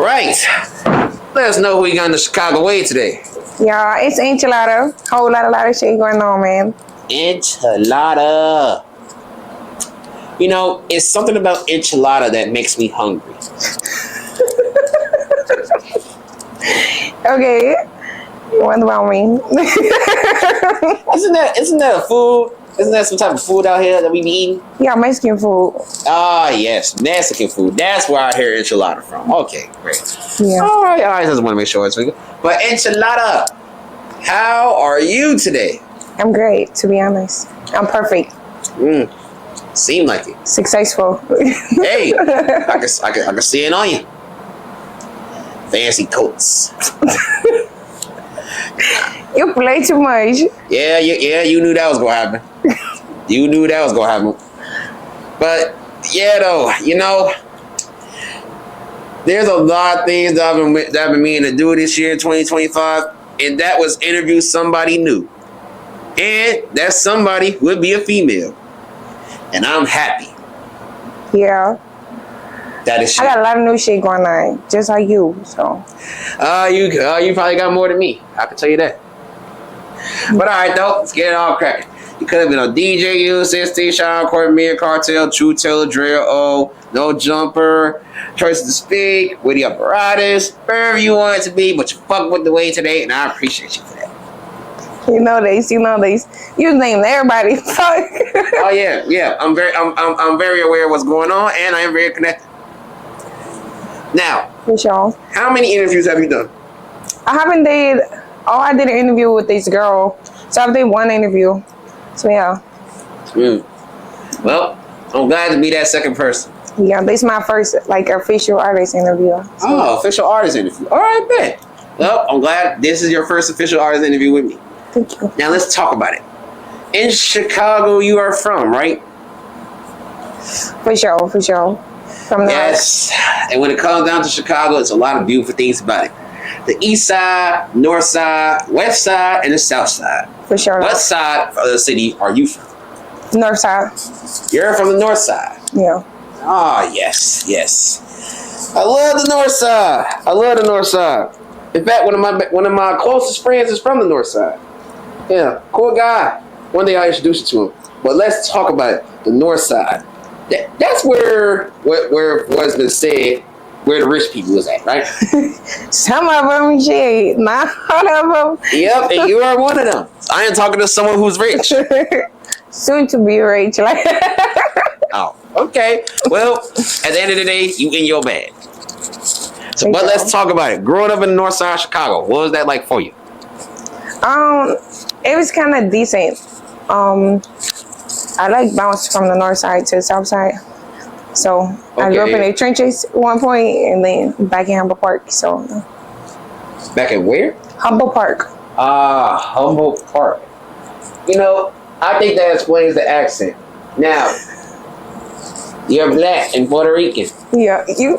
All right. Let us know who you got in the Chicago way today. Y'all, it's Enchilada. Whole lot of shit going on, man. Enchilada. You know, it's something about enchilada that makes me hungry. Okay. What about me? Isn't that a food? Isn't that some type of food out here that we be eating? Yeah, Mexican food. Ah, yes, Mexican food. That's where I hear enchilada from. Okay, great. Yeah. All right. I just want to make sure it's good. But enchilada, how are you today? I'm great, to be honest. I'm perfect. Seem like it. Successful. Hey, I can see it on you. Fancy coats. You play too much. Yeah, you knew that was gonna happen. You knew that was gonna happen. But yeah, though, you know, there's a lot of things that I've been meaning to do this year, 2025, and that was interview somebody new, and that somebody would be a female, and I'm happy. Yeah. That is. I got a lot of new shit going on, just like you. So. You probably got more than me. I can tell you that. But all right, though, let's get it all cracking. You could have been on DJ USST, Sean Korporate, Cartel, True Taylor, Drill O, No Jumper, Choices to Speak, Witty Apparatus, wherever you want it to be, but you fuck with the way today, and I appreciate you for that. You know this. You named everybody. Oh yeah. I'm very aware of what's going on, and I am very connected. Now, For sure. how many interviews have you done? I did an interview with this girl. So I did one interview. So yeah. Well, I'm glad to be that second person. Yeah, this is my first official artist interview. So. Oh, official artist interview. All right, bet. Well, I'm glad this is your first official artist interview with me. Thank you. Now let's talk about it. In Chicago, you are from, right? For sure. From the Yes. And when it comes down to Chicago, it's a lot of beautiful things about it. The east side, north side, west side, and the south side. For sure. What side of the city are you from? North side. You're from the north side. Yeah. Ah, yes. I love the north side. In fact, one of my closest friends is from the north side. Yeah, cool guy. One day I'll introduce you to him. But let's talk about it. The north side. That's where what's been said, where the rich people is at, right? Some of them, shit. Not all of them. Yep, and you are one of them. I am talking to someone who's rich. Soon to be rich. Oh, okay. Well, at the end of the day, you in your bag. So, but let's talk about it. Growing up in the north side of Chicago, what was that like for you? It was kind of decent. I bounced from the north side to the south side. So I grew up in the trenches at one point, and then back in Humboldt Park. So back at where? Humboldt Park. Humboldt Park. You know, I think that explains the accent. Now, you're black and Puerto Rican. Yeah, you.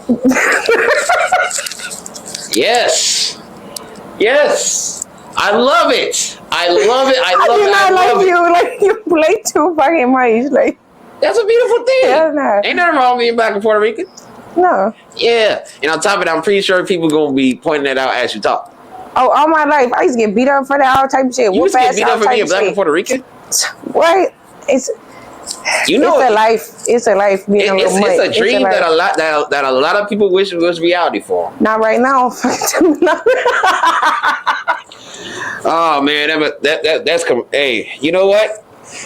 Yes. I love it. I love it. You play too fucking much. That's a beautiful thing. Yeah, Ain't nothing wrong with being black and Puerto Rican. No. Yeah. And on top of it, I'm pretty sure people gonna be pointing that out as you talk. Oh, all my life I used to get beat up for that all type of shit. You used to get beat up for being black and Puerto Rican? What? It's a life. It's a life being a little mutt. It's a dream that a lot of people wish was reality for. Not right now. Oh man, that's hey, you know what?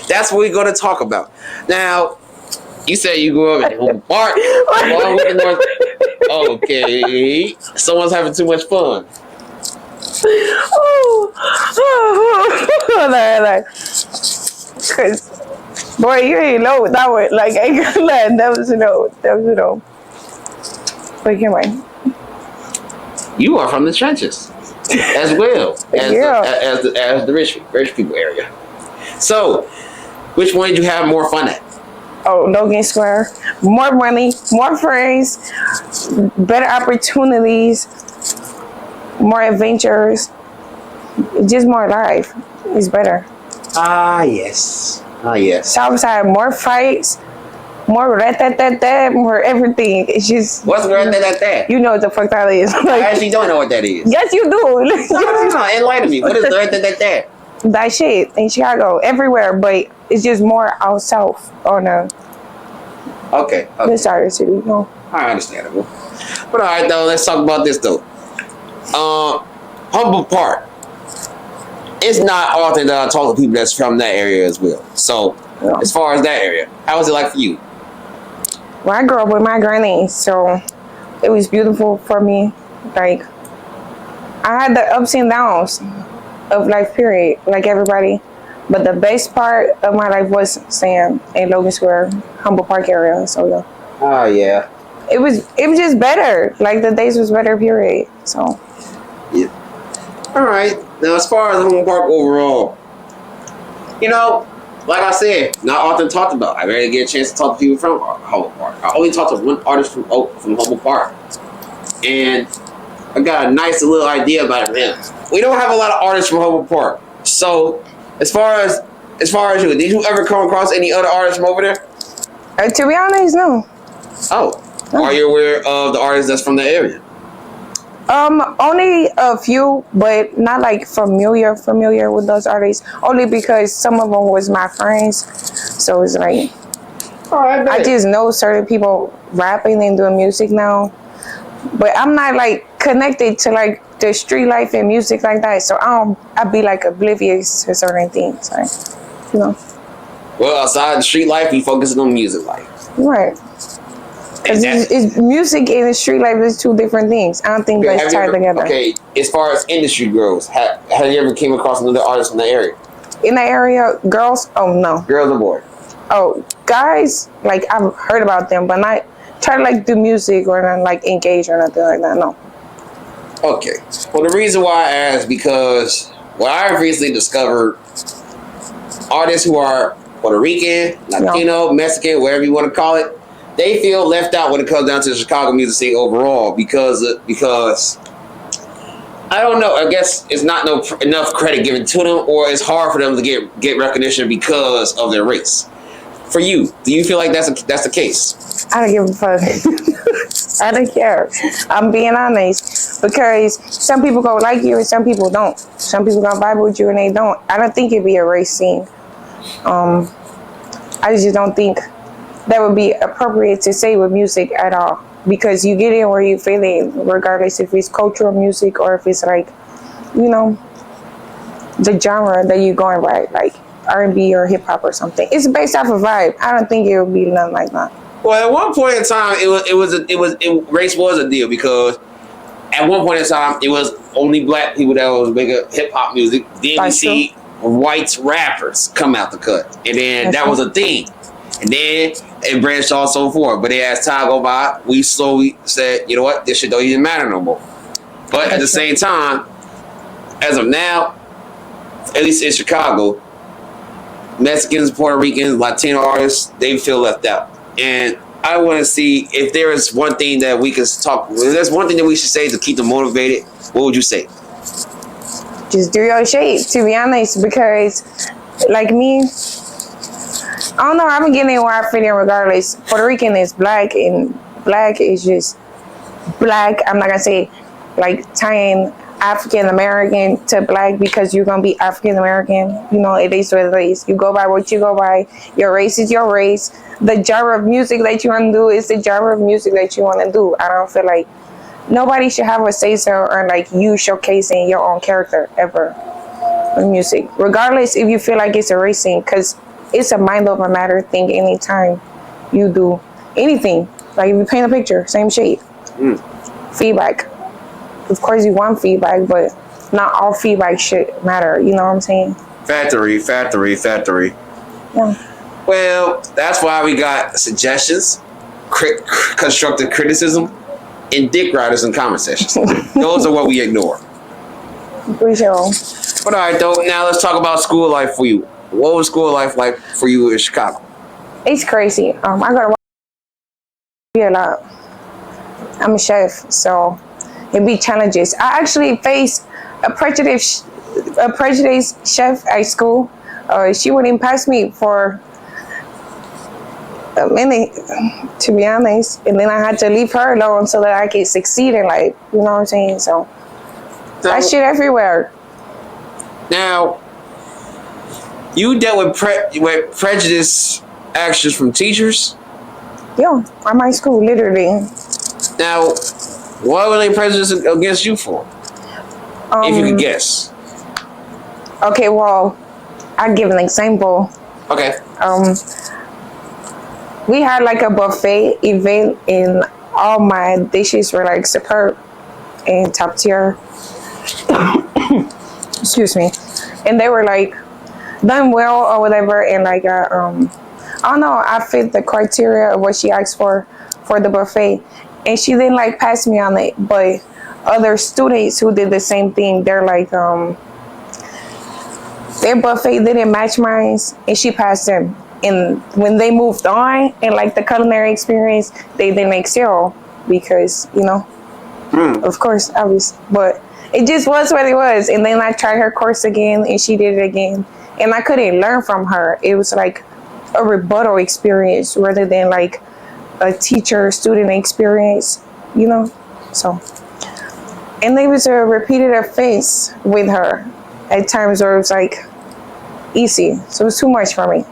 That's what we're gonna talk about. Now, you said you grew up in Humboldt Park. Okay, someone's having too much fun. Boy, you ain't know that was ain't gonna lie. That was no. But come on. You are from the trenches as well as the rich people area. So, which one did you have more fun at? Oh, Logan Square. More money, more friends, better opportunities, more adventures, just more life. It's better. Ah, yes. Southside, more fights, more that, more everything. It's just What's that? you know what the fuck that is. I Like, actually don't know what that is. yes, you do. No, enlighten me. What is that? That shit in Chicago, everywhere, but it's just more out south on Okay. this side of the city. No, I understandable. But all right, though. Let's talk about this though. Humble Park. It's not often that I talk to people that's from that area as well. So, no. as far as that area, how was it like for you? Well, I grew up with my granny, so it was beautiful for me. Like, I had the ups and downs of life, period, like everybody. But the best part of my life was staying in Logan Square, Humble Park area. So yeah. Oh yeah. It was just better. Like the days was better, period. So yeah. All right. Now, as far as Humble Park overall, you know, like I said, not often talked about. I rarely get a chance to talk to people from Humble Park. I only talked to one artist from Humble Park, and I got a nice little idea about it. Man, we don't have a lot of artists from Humble Park. So, as far as you, did you ever come across any other artists from over there? to be honest, no. Oh, are you aware of the artists that's from the area? Only a few, but not like familiar with those artists. Only because some of them was my friends, so it's like All right, I just know certain people rapping and doing music now, but I'm not like connected to like the street life and music like that. So I'd be like oblivious to certain things, like, you know. Well, outside the street life, we focusing on music life. Right. Because it's music and the street life is two different things. I don't think that's tied together. Okay, as far as industry goes, have you ever came across another artist from the area? In the area, girls? Oh, no. Girls or boys? Oh, guys, like I've heard about them, but not try to like do music or not like engage or nothing like that, no. Okay. Well, the reason why I asked because I recently discovered artists who are Puerto Rican, Latino, Mexican, whatever you want to call it, they feel left out when it comes down to the Chicago music scene overall because I don't know. I guess it's not enough credit given to them, or it's hard for them to get recognition because of their race. For you, do you feel like that's the case? I don't give a fuck. I don't care. I'm being honest because some people gonna like you and some people don't. Some people gonna vibe with you and they don't. I don't think it'd be a race scene. I just don't think that would be appropriate to say with music at all, because you get in where you feel it, regardless if it's cultural music or if it's like, you know, the genre that you're going by, like R&B or hip hop or something. It's based off of vibe. I don't think it would be nothing like that. Well, at one point in time, race was a deal because at one point in time it was only black people that was making hip hop music. Then we see white rappers come out the cut, and then that was a thing. And then it branched off so forth. But then as time go by, we slowly said, you know what, this shit don't even matter no more. But at the same time, as of now, at least in Chicago, Mexicans, Puerto Ricans, Latino artists, they feel left out. And I want to see if there is one thing that we can talk. If there's one thing that we should say to keep them motivated, what would you say? Just do your shit, to be honest, because like me, I don't know, I've been getting where I fit in regardless. Puerto Rican is black, and black is just black. I'm not gonna say like tying African American to black because you're gonna be African American. You know, it is what it is. You go by what you go by. Your race is your race. The genre of music that you want to do is the genre of music that you want to do. I don't feel like nobody should have a say so or like you showcasing your own character ever in music, regardless if you feel like it's a racing, because it's a mind over matter thing anytime you do anything. Like if you paint a picture, same shade. Feedback. Of course you want feedback, but not all feedback should matter. You know what I'm saying? Factory. Yeah. Well, that's why we got suggestions, constructive criticism, and dick riders in comment sections. Those are what we ignore. For sure. But all right, though. Now let's talk about school life for you. What was school life like for you in Chicago? It's crazy. I gotta work a lot. I'm a chef, so it be challenges. I actually faced a prejudiced chef at school. She wouldn't pass me for minute, to be honest. And then I had to leave her alone so that I could succeed in life. You know what I'm saying? So that shit everywhere. Now, you dealt with prejudice actions from teachers? Yeah, at my school, literally. Now, what were they prejudiced against you for? If you could guess. Okay, well, I'll give an example. Okay. We had like a buffet event and all my dishes were like superb and top tier. Excuse me. And they were like done well or whatever, and like I don't know, I fit the criteria of what she asked for the buffet, and she didn't like pass me on it. But other students who did the same thing, they're like their buffet didn't match mine, and she passed them. And when they moved on and like the culinary experience, they didn't excel because, you know, of course, obvious. But it just was what it was. And then I tried her course again and she did it again. And I couldn't learn from her. It was like a rebuttal experience rather than like a teacher-student experience, you know? So, and there was a repeated offense with her at times where it was like easy. So it was too much for me.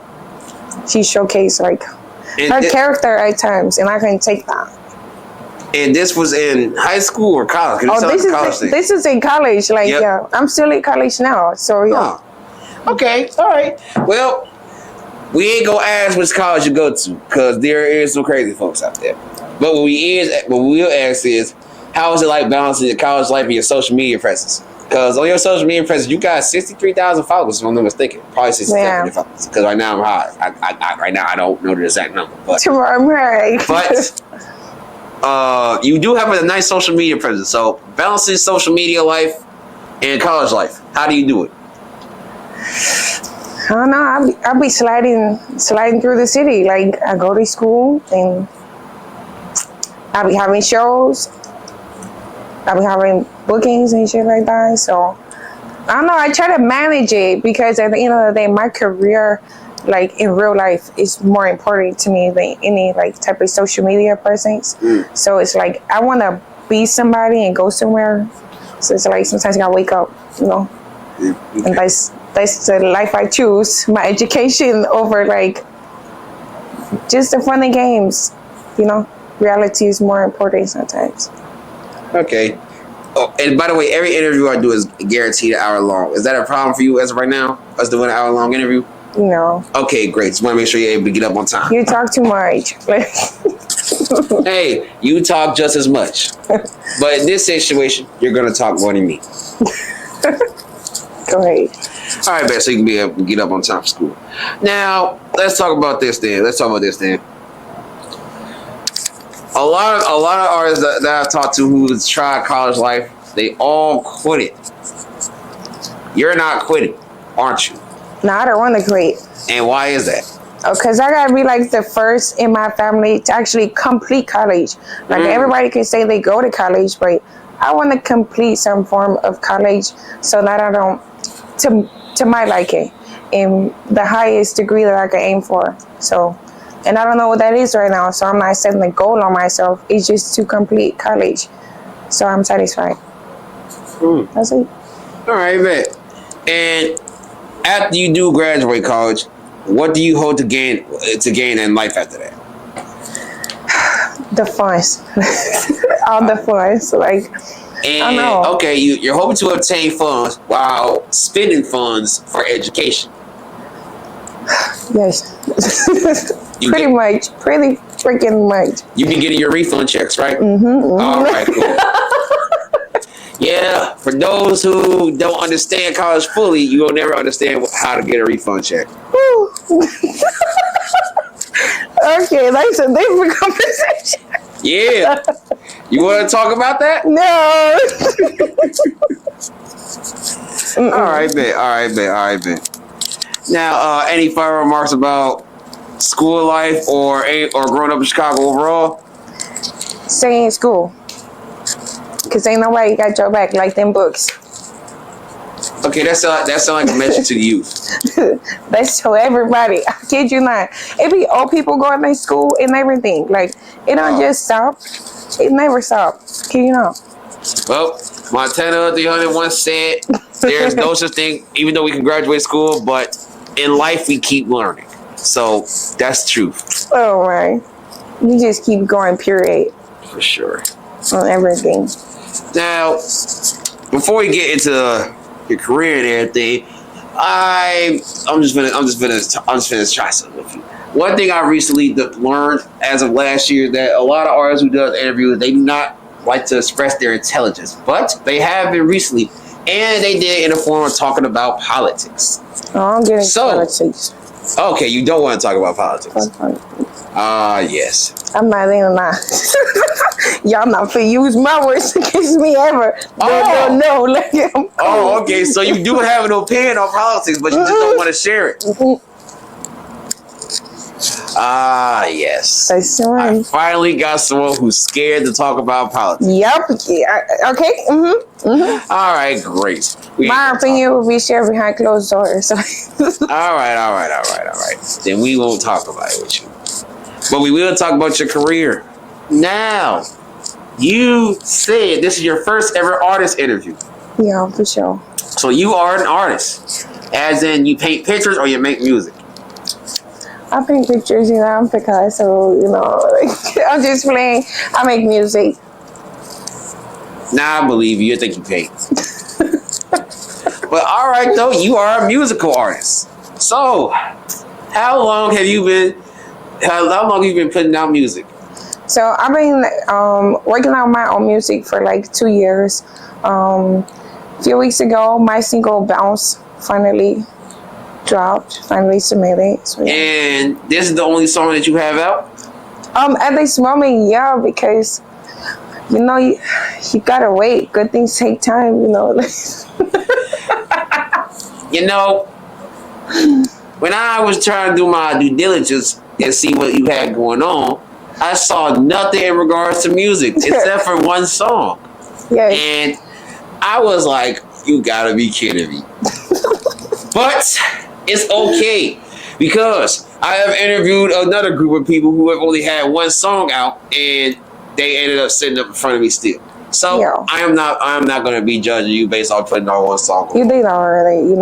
She showcased like her character at times, and I couldn't take that. And this was in high school or college? This is in college. Like, yep. Yeah, I'm still in college now. So yeah. Oh. Okay, all right. Well, we ain't gonna ask which college you go to, because there is some crazy folks out there. But what we will ask is, how is it like balancing your college life and your social media presence? Because on your social media presence, you got 63,000 followers, if I'm not mistaken. Probably 67,000 followers. Because right now I'm high. Right now I don't know the exact number. But you do have a nice social media presence. So balancing social media life and college life, how do you do it? I don't know. I'll be sliding through the city. Like, I go to school and I'll be having shows. I'll be having bookings and shit like that. So I don't know. I try to manage it because at the end of the day, my career, like in real life, is more important to me than any like type of social media presence. So it's like I want to be somebody and go somewhere. So it's like sometimes I gotta wake up, you know. Okay. And that's the life I choose. My education over like just the fun and games, you know. Reality is more important sometimes. Okay. Oh, and by the way, every interview I do is guaranteed an hour long. Is that a problem for you as of right now? Us doing an hour long interview? No. Okay, great. Just want to make sure you're able to get up on time. You talk too much. Hey, you talk just as much. But in this situation, you're going to talk more than me. Go ahead. All right, man. So you can be able to get up on time for school. Now, let's talk about this then. A lot of artists that I've talked to who tried college life, they all quit it. You're not quitting, aren't you? No, I don't want to quit. And why is that? Because I gotta be like the first in my family to actually complete college. Like everybody can say they go to college, but I want to complete some form of college so that I don't, to my liking, in the highest degree that I can aim for. So. And I don't know what that is right now, so I'm not setting a goal on myself. It's just to complete college. So I'm satisfied. That's it. All right, man. And after you do graduate college, what do you hope to gain in life after that? The funds. All the funds. Like, I don't know. Okay, you're hoping to obtain funds while spending funds for education. Yes. Pretty freaking much. You be getting your refund checks, right? All right, cool. Yeah, for those who don't understand college fully, you will never understand how to get a refund check. Okay, that's a different conversation. Yeah. You want to talk about that? No. All right, man. Now, any final remarks about school life or growing up in Chicago overall? Stay in school. Because ain't nobody got your back like them books. Okay, that sound like a message to the youth. That's to everybody. I kid you not. It be old people going to school and everything. Like, it don't just stop. It never stops. Kid you not. Well, Montana 300 once said, there's no such thing, even though we can graduate school, but in life we keep learning. So that's truth. Oh, right. You just keep going, period. For sure. On everything. Now, before we get into your career and everything, I'm just gonna try something with you. One thing I recently learned as of last year that a lot of artists who do interviews, they do not like to express their intelligence, but they have been recently, and they did in the form of talking about politics. Oh, I'm getting politics. Okay, you don't want to talk about politics. Yes. I'm not even lying. Y'all not for use my words against me ever. No. Okay. So you do have an opinion on politics, but you just don't want to share it. Yes. That's right. I finally got someone who's scared to talk about politics. Yep. Okay. All right. Great. My opinion will be shared behind closed doors. All right. Then we won't talk about it with you. But we will talk about your career. Now, you said this is your first ever artist interview. Yeah, for sure. So you are an artist. As in you paint pictures or you make music? I paint pictures, I'm Picasso, I'm just playing. I make music. Nah, I believe you. I think you paint. But all right, though, you are a musical artist. So, how long have you been putting out music? So I've been working on my own music for like 2 years. A few weeks ago, my single "Bounce" finally dropped, finally submitted. So, yeah. And this is the only song that you have out? At this moment, yeah, because you gotta wait. Good things take time, When I was trying to do my due diligence and see what you had going on, I saw nothing in regards to music except for one song. Yeah. And I was like, you gotta be kidding me. But it's okay, because I have interviewed another group of people who have only had one song out and they ended up sitting up in front of me still. So yeah. I am not gonna be judging you based on putting on one song. You did already,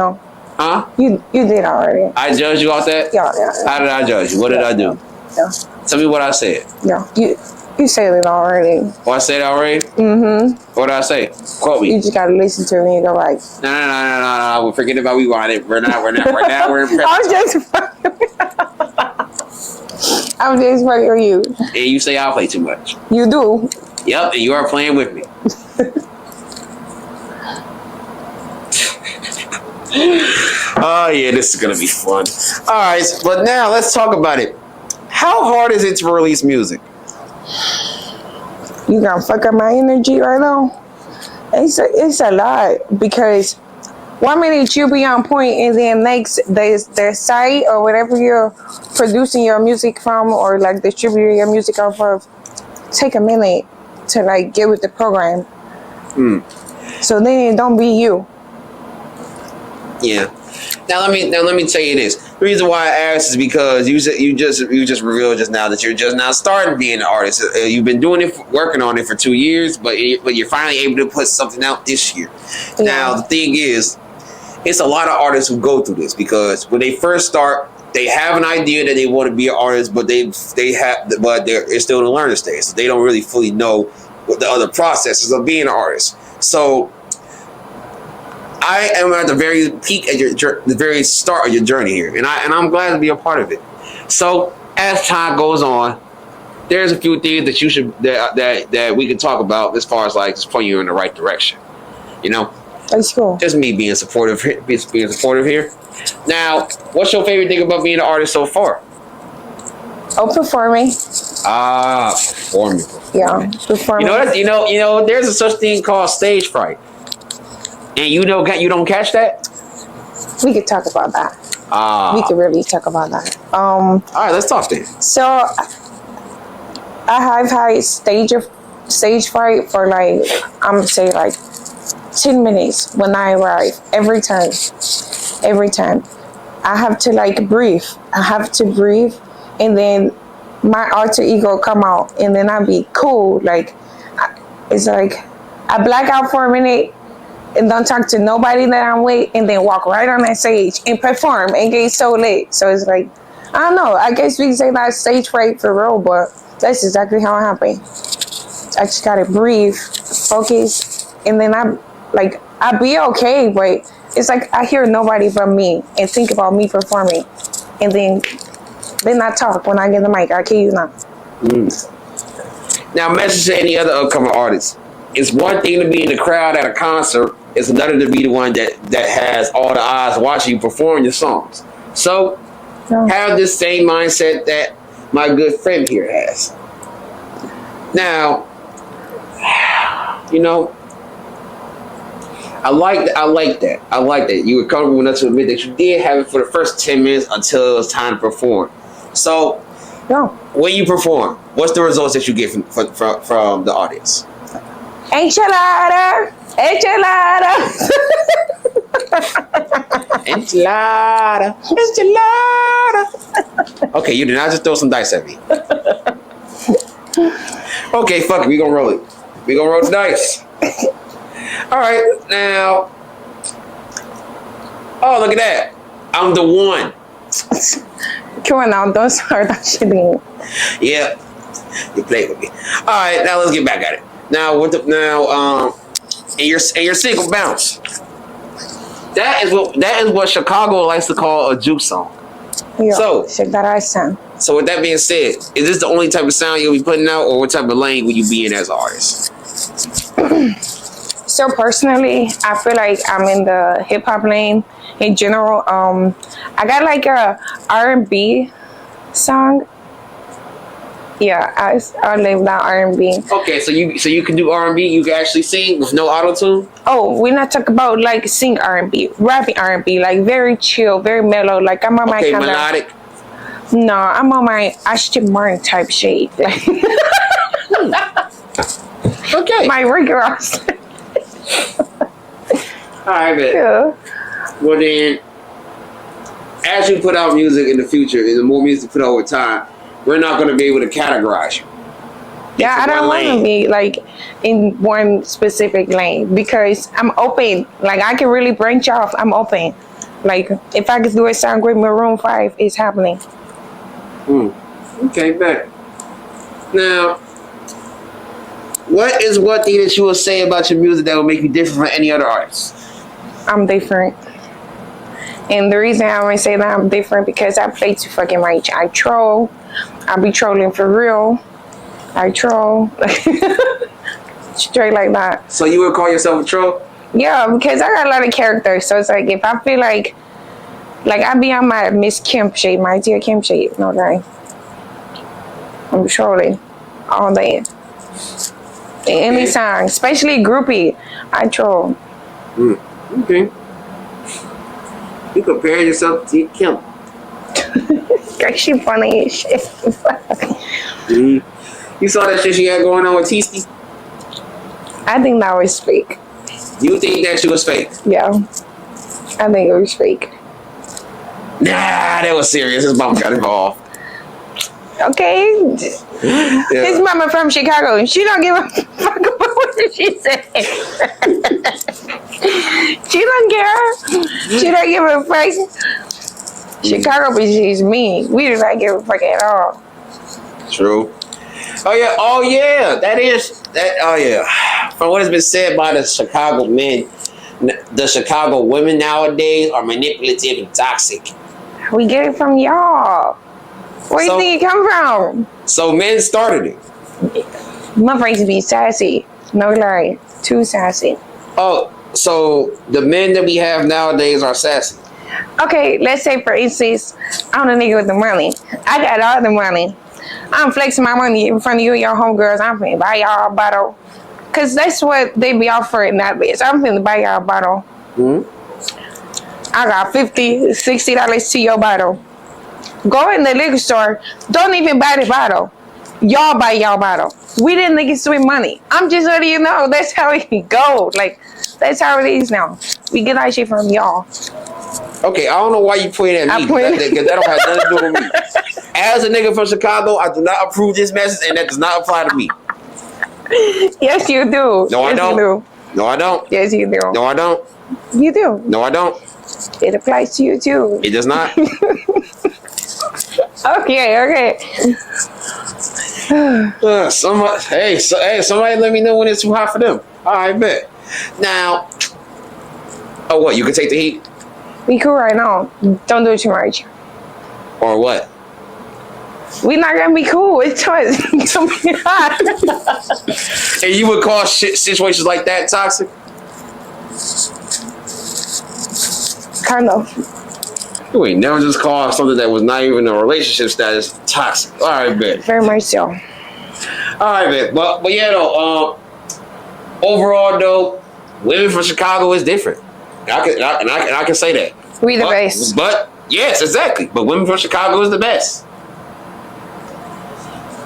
Huh? You did already. I judged you off that? Yeah. How did I judge you? What did I do? Yeah. Tell me what I said. Yeah. You said it already. Oh, I said it already? Mm-hmm. What did I say? Quote me. You just gotta listen to me and go like, No. We're forgetting about we want it. We're in prep. I'm just fucking with you. And you say I'll play too much. You do. Yep, and you are playing with me. Oh yeah, this is gonna be fun. Alright, but now let's talk about it. How hard is it to release music? You gonna fuck up my energy right now? It's a lot, because 1 minute you be on point and then next their site or whatever you're producing your music from or like distributing your music off of take a minute to like get with the program. So then it don't be you. Yeah. Now let me tell you this. The reason why I asked is because you just revealed just now that you're just now starting being an artist. You've been doing it, working on it for 2 years, but you're finally able to put something out this year. Yeah. Now the thing is, it's a lot of artists who go through this, because when they first start, they have an idea that they want to be an artist, but they're still in the learning stage, so they don't really fully know what the other processes of being an artist. So I am at the very peak at the very start of your journey here, and I'm glad to be a part of it. So as time goes on, there's a few things that you should that we can talk about as far as like just pointing you in the right direction. That's cool. Just me being supportive here. Now, what's your favorite thing about being an artist so far? Performing. Performing. Yeah, performing. There's a such thing called stage fright. And you don't catch that? We could talk about that. We could really talk about that. All right, let's talk then. So I have had stage fright for like, I'm gonna say like 10 minutes when I arrive every time. I have to like breathe. I have to breathe, and then my alter ego come out, and then I be cool. Like it's like I black out for a minute and don't talk to nobody that I'm with, and then walk right on that stage and perform and get so lit. So it's like, I don't know. I guess we can say that stage fright for real, but that's exactly how it happened. I just gotta breathe, focus, and then I be okay, but it's like I hear nobody but me and think about me performing, and then I talk when I get the mic. I kid you not. Now, message to any other upcoming artists. It's one thing to be in the crowd at a concert. It's another to be the one that has all the eyes watching you perform your songs. So, have this same mindset that my good friend here has. Now, you know, I like that. You were comfortable enough to admit that you did have it for the first 10 minutes until it was time to perform. So, when you perform, what's the results that you get from the audience? Enchilada. Okay, you did not just throw some dice at me. Okay, fuck it. We gonna roll it. We gonna roll the dice. All right, now. Oh, look at that. I'm the one. Come on now, don't start that shit again. Yeah, you played with me. All right, now let's get back at it. Now, in your single bounce. That is what Chicago likes to call a juke song. Yeah, so shake that ass sound. So with that being said, is this the only type of sound you'll be putting out, or what type of lane will you be in as an artist? So personally, I feel like I'm in the hip hop lane in general. I got like a R&B song. Yeah, I live that R&B. Okay, so you can do R&B. You can actually sing with no auto tune. Oh, we're not talking about like sing R&B, rapping R&B, like very chill, very mellow. Like I'm on my kind of melodic. No, I'm on my Ashton Martin type shade. Like okay, my Rick Ross. All right, man. Yeah. Well then, as you put out music in the future, and the more music you put out over time, we're not going to be able to categorize you. Yeah, I don't want to be like in one specific lane because I'm open. Like I can really branch off. I'm open. Like if I could do a song with Maroon 5, it's happening. Okay, bet. Now, what is one thing that you will say about your music that will make you different from any other artist? I'm different. And the reason I always say that I'm different because I play too fucking much. I troll. I be trolling for real. I troll. Straight like that. So you would call yourself a troll? Yeah, because I got a lot of characters. So it's like if I feel like I be on my Miss Kemp shade, my dear Kemp shade. No lie. I'm trolling all day. Any song, especially groupie, I troll. Okay. You compare yourself to Kemp. Girl, she funny as shit. You saw that shit she had going on with Teeski? I think that was fake. You think that shit was fake? Yeah. I think it was fake. Nah, that was serious. His mom got involved. Okay. Yeah. His mama from Chicago, and she don't give a fuck about what she said. She don't care. She don't give a fuck. Chicago bitch is mean. We do not give a fuck at all. True. Oh yeah. Oh yeah. From what has been said by the Chicago men, the Chicago women nowadays are manipulative and toxic. We get it from y'all. Where do you think it come from? So men started it. Motherfuckers be sassy. No lie. Too sassy. Oh, so the men that we have nowadays are sassy. Okay, let's say for instance, I'm the nigga with the money. I got all the money. I'm flexing my money in front of you and your homegirls. I'm finna buy y'all a bottle. Cause that's what they be offering nowadays. I'm finna buy y'all a bottle. I got $50, $60 to your bottle. Go in the liquor store. Don't even buy the bottle. Y'all buy y'all bottle. We didn't niggas with money. I'm just letting you know that's how it go. Like, that's how it is now. We get our shit from y'all. Okay, I don't know why you pointing at me. Because that don't have nothing to do with me. As a nigga from Chicago, I do not approve this message, and that does not apply to me. Yes, you do. No, I don't. No, I don't. Yes, you do. No, I don't. You do. No, I don't. It applies to you too. It does not. Okay. Somebody let me know when it's too hot for them. All right, bet. Now, what? You can take the heat? We cool right now. Don't do it too much. Or what? We're not gonna be cool. It's gonna be hot. And you would call situations like that toxic? Kind of. You ain't never just called something that was not even a relationship status toxic. All right, bet. Very much so. All right, bet. But yeah, though. Overall, though, women from Chicago is different. I can say that. We the best. But yes, exactly. But women from Chicago is the best.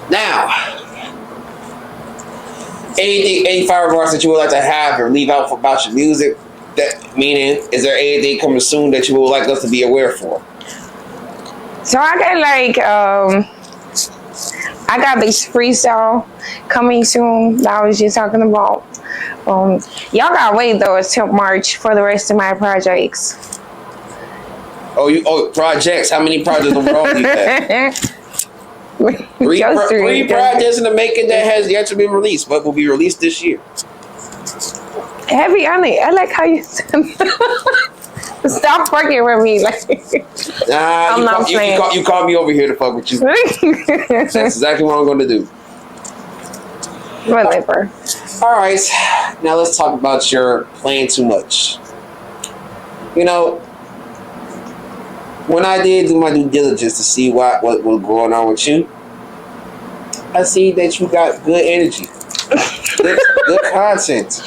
Now, any fire remarks that you would like to have or leave out about your music? That meaning, is there anything coming soon that you would like us to be aware for? So I got this freestyle coming soon that I was just talking about. Y'all gotta wait though until March for the rest of my projects. Projects. How many projects overall do you have? Three projects in the making that has yet to be released, but will be released this year. Heavy on it. I like how you stop fucking with me. You called me over here to fuck with you. That's exactly what I'm going to do. Whatever. All right. Now let's talk about your playing too much. You know, when I did do my due diligence to see what was going on with you, I see that you got good energy, good content.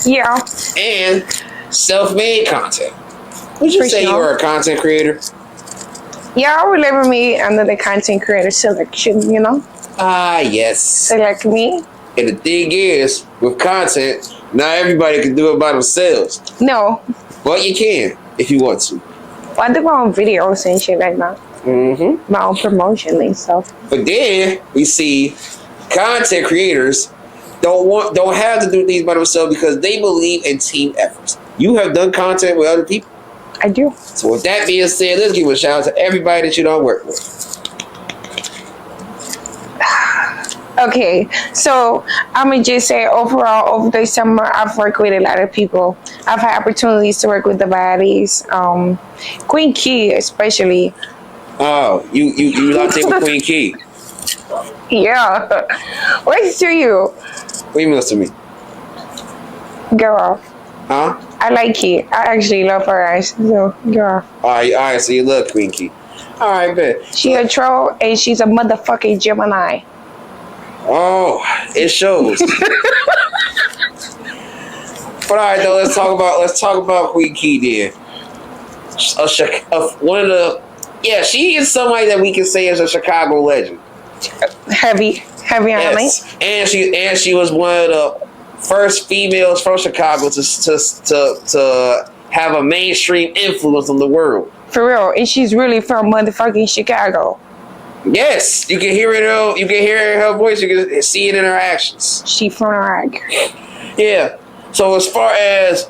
Yeah. And self-made content. Would you say you're a content creator? Yeah, I would label me under the content creator selection, you know? Yes. Select me. And the thing is, with content, not everybody can do it by themselves. No. But you can, if you want to. Well, I do my own videos and shit like that. Mm-hmm. My own promotion and stuff. But then, we see content creators don't have to do things by themselves because they believe in team efforts. You have done content with other people. I do. So with that being said, let's give a shout out to everybody that you don't work with. Okay, so I'm gonna just say overall over the summer I've worked with a lot of people. I've had opportunities to work with the baddies, Queen Key especially. Oh, you locked in with Queen Key? Yeah. What's to you? What do you mean to me? Girl. Huh? I like Key. I actually love her ass. So, girl. All right. So you love Queen Key. All right, bet. She a troll and she's a motherfucking Gemini. Oh, it shows. But all right, though, let's talk about Queen Key then. She is somebody that we can say is a Chicago legend. Heavy on me. And she was one of the first females from Chicago to have a mainstream influence on the world. For real, and she's really from motherfucking Chicago. Yes, you can hear it. You can hear it in her voice. You can see it in her actions. She from Iraq. Yeah. So as far as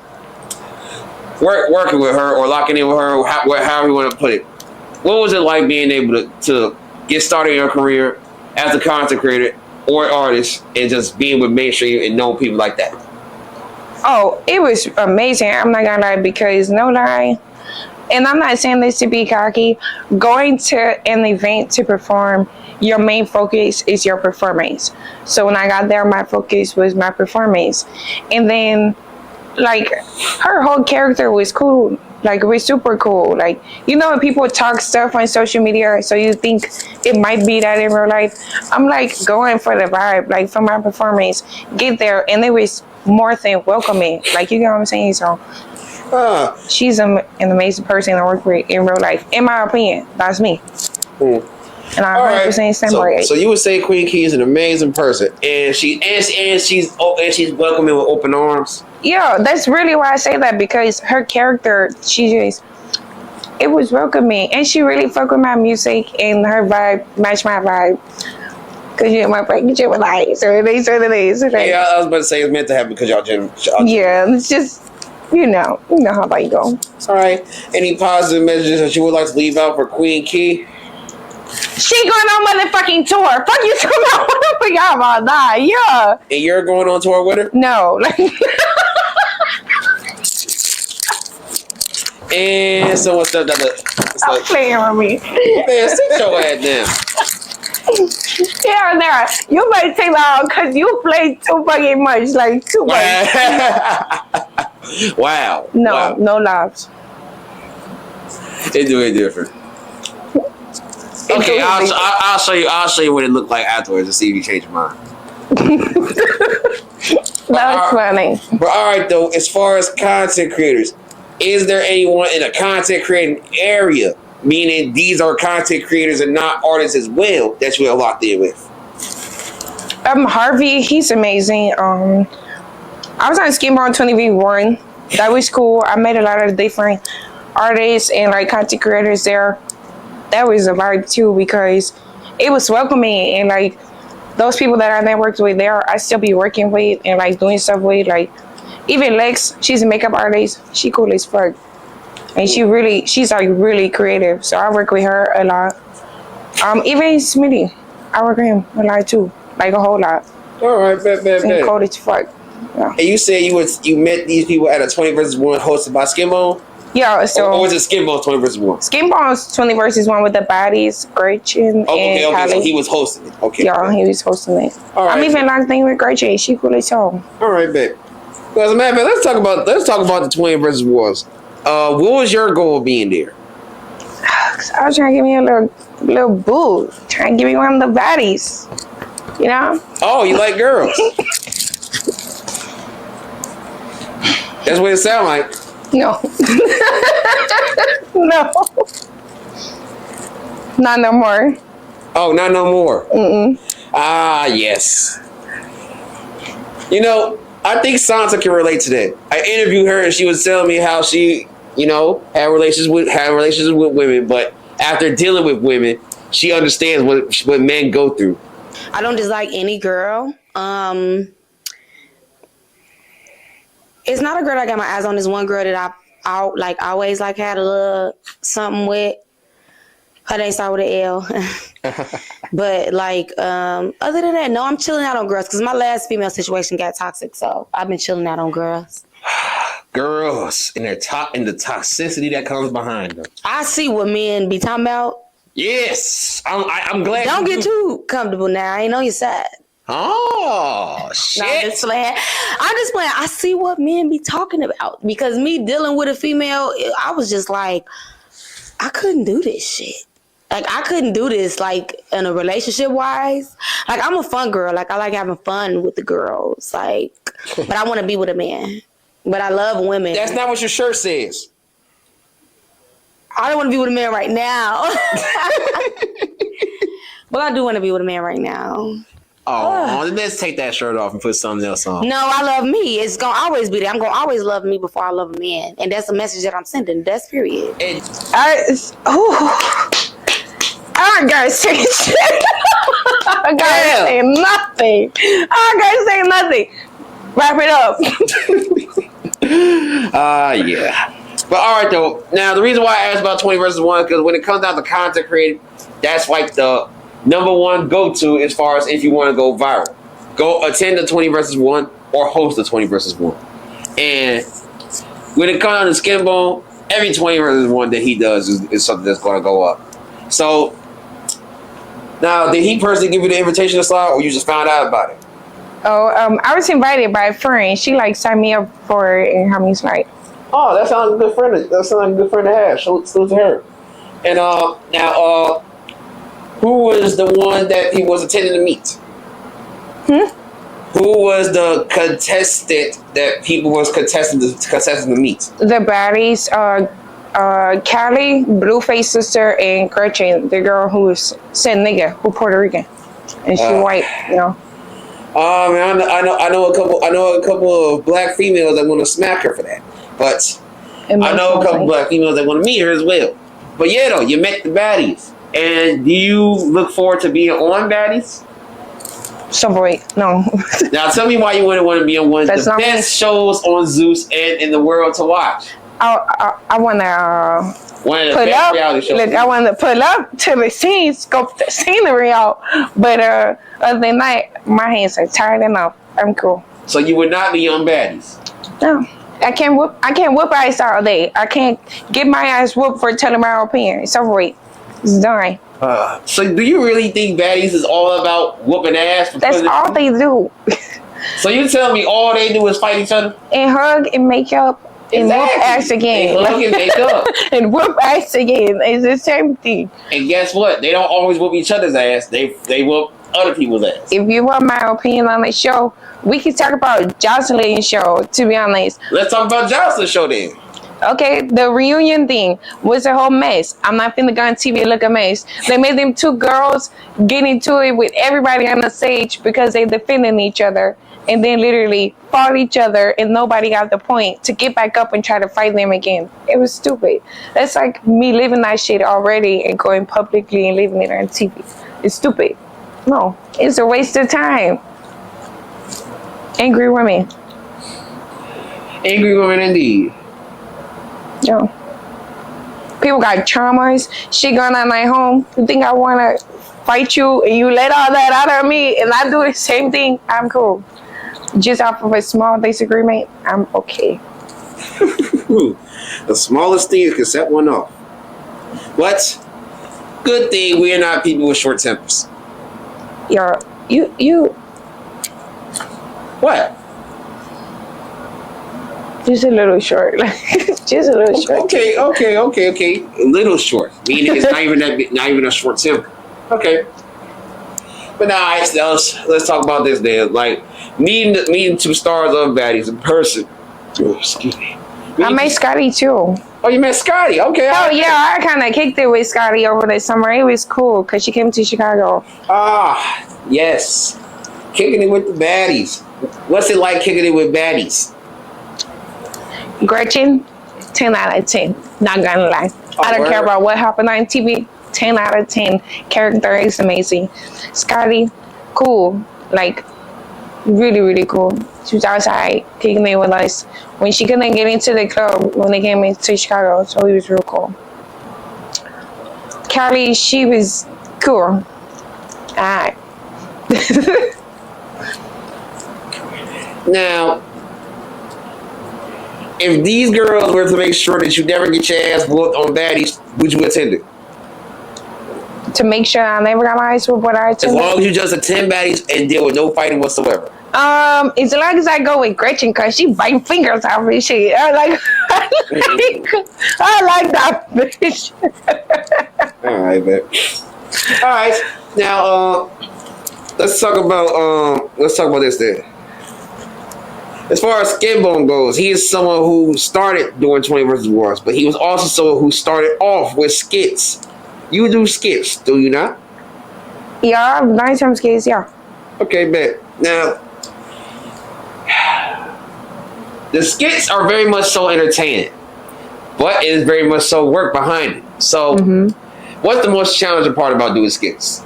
working with her or locking in with her, however you want to put it, what was it like being able to get started in your career as a content creator or artist and just being with mainstream and knowing people like that? Oh, it was amazing. I'm not gonna lie, because no lie, and I'm not saying this to be cocky, going to an event to perform, your main focus is your performance. So when I got there, my focus was my performance. And then, like, her whole character was cool. Like, it was super cool. Like, you know when people talk stuff on social media, so you think it might be that in real life? I'm, like, going for the vibe, like, for my performance. Get there, and it was more than welcoming. Like, you know what I'm saying? So, she's an amazing person to work with in real life. In my opinion, that's me. And I 100% stand by it. So you would say Queen Key is an amazing person, and she's welcoming with open arms. Yeah, that's really why I say that, because her character, she just it was welcoming, and she really fucked with my music, and her vibe matched my vibe. Cause you know my break, you were like, certain days. Yeah, I was about to say it's meant to happen because y'all gym. Yeah, it's just you know how that go. All right. Any positive messages that you would like to leave out for Queen Key? She going on motherfucking tour. Fuck you talking about? What the fuck y'all about that? Yeah. And you're going on tour with her? No. And so what's that? Stop playing with me. Man, sit your ass down. Yeah, there. You might take that out because you play too fucking much. Like, too much. Wow. No, wow. no laughs. They do it different. Okay, I'll show you. I'll show you what it looked like afterwards to see if you change your mind. That was funny. But all right, though, as far as content creators, is there anyone in a content creating area, meaning these are content creators and not artists as well, that you are locked in with? Harvey, he's amazing. I was on SkinBone 20v1. That was cool. I met a lot of different artists and like content creators there. That was a vibe too because it was welcoming, and like those people that I networked with there, I still be working with and like doing stuff with. Like even Lex, she's a makeup artist. She cool as fuck, and she's like really creative. So I work with her a lot. Even Smitty, I work with him a lot too, like a whole lot. All right, bet. And cold as fuck. Yeah. And you said you met these people at a 20 versus 1 hosted by SkinBone? Yeah, so or was it SkinBone 20 versus 1? SkinBone's 20 versus 1 with the baddies, Gretchen, okay, and Hallie. So he was hosting it. Okay. Yeah, he was hosting it. All right. I'm even locked in with Gretchen. She cool as hell. All right, babe. Well, as a matter of fact, let's talk about the 20 versus 1s. What was your goal of being there? I was trying to give me a little boo. Trying to give me one of the baddies. You know? Oh, you like girls? That's what it sounds like. No. No. Not no more. Oh, not no more. Mm-mm. Ah, yes. You know, I think Santa can relate to that. I interviewed her and she was telling me how she, had relations with women, but after dealing with women, she understands what men go through. I don't dislike any girl. It's not a girl I got my eyes on. This one girl that I always like had a little something with. Her name started with an L. But other than that, no, I'm chilling out on girls because my last female situation got toxic, so I've been chilling out on girls. Girls and the toxicity that comes behind them. I see what men be talking about. Yes, I'm glad. Don't get too comfortable now. I ain't on your side. Oh shit! No, I'm just playing. I see what men be talking about because me dealing with a female, I was just like, I couldn't do this shit. Like I couldn't do this like in a relationship wise. Like I'm a fun girl. Like I like having fun with the girls. Like, but I want to be with a man. But I love women. That's not what your shirt says. I don't want to be with a man right now. But I do want to be with a man right now. Oh, let's take that shirt off and put something else on. No, I love me. It's going to always be there. I'm going to always love me before I love a man. And that's a message that I'm sending. That's period. I gotta say shit. I gotta say nothing. I gotta say nothing. Wrap it up. Yeah. But all right, though. Now, the reason why I asked about 20 versus 1 is because when it comes down to content creating, that's like the number one go-to as far as if you want to go viral. Go attend the 20 versus 1 or host the 20 versus 1. And when it comes down to SkinBone, every 20 versus 1 that he does is something that's going to go up. So, now, did he personally give you the invitation to slide or you just found out about it? Oh, I was invited by a friend. She signed me up for it and had me slide. Oh, that sounds like a good friend. That sounds like a good friend to have. Salute to her. And now, who was the one that he was attending to meet? Who was the contestant that people was contesting to meet? The baddies, Callie, Blueface sister, and Gretchen, the girl who's said nigga, who Puerto Rican, and she white, Man, I know a couple of black females that want to smack her for that, but I know a couple black females that want to meet her as well. But yeah, though, you met the baddies. And do you look forward to being on baddies? Subway. No. Now tell me why you wouldn't want to be on one of That's the not me. best shows on Zeus and in the world to watch. I want to One of the pull best up. reality shows. Look, I want to pull up to the scene, scope the scenery out. But other than that, my hands are tired enough. I'm cool. So you would not be on baddies. No. I can't whoop ass all day. I can't get my ass whooped for telling my opinion. It's over with. It's done. So do you really think baddies is all about whooping ass? That's all they do. So you tell me all they do is fight each other? And hug and make up and whoop ass again. And hug and make up. And whoop ass again. It's the same thing. And guess what? They don't always whoop each other's ass. They whoop other people's ass. If you want my opinion on the show, we can talk about Jocelyn's show, to be honest. Let's talk about Jocelyn's show then. Okay, the reunion thing was a whole mess. I'm not finna go on TV and look a mess. They made them two girls get into it with everybody on the stage because they defending each other and then literally fought each other and nobody got the point to get back up and try to fight them again. It was stupid. That's like me living that shit already and going publicly and living it on TV. It's stupid. No, it's a waste of time. Angry women. Angry women indeed. Yo. People got traumas, shit going on at home. You think I want to fight you and you let all that out of me and I do the same thing? I'm cool. Just off of a small disagreement, I'm okay. The smallest thing can set one off. But good thing we are not people with short tempers. Yo, you. What? Just a little short. Just a little short. Okay. A little short, meaning it's not even a short temper. Okay. But now, let's talk about this then. Like meeting two stars of baddies in person. Oh, excuse me. I met Scotty too. Oh, you met Scotty? Okay. Oh yeah, I kind of kicked it with Scotty over the summer. It was cool because she came to Chicago. Ah, yes. Kicking it with the baddies. What's it like kicking it with baddies? Gretchen, 10 out of 10. Not gonna lie. I don't care about what happened on TV. 10 out of 10. Character is amazing. Scotty, cool. Like, really, really cool. She was outside kicking it with us when she couldn't get into the club when they came into Chicago. So it was real cool. Callie, she was cool. Alright. Now, if these girls were to make sure that you never get your ass whooped on baddies, would you attend it? To make sure I never got my ass whooped when I attended. As long as you just attend baddies and deal with no fighting whatsoever. As long as I go with Gretchen, cause she biting fingers off and shit. I like that bitch. All right, man. All right, now let's talk about this then. As far as SkinBone goes, he is someone who started doing 20 versus Wars, but he was also someone who started off with skits. You do skits, do you not? Yeah, I've done some skits, yeah. Okay, bet. Now, the skits are very much so entertaining, but it is very much so work behind it. So, what's the most challenging part about doing skits?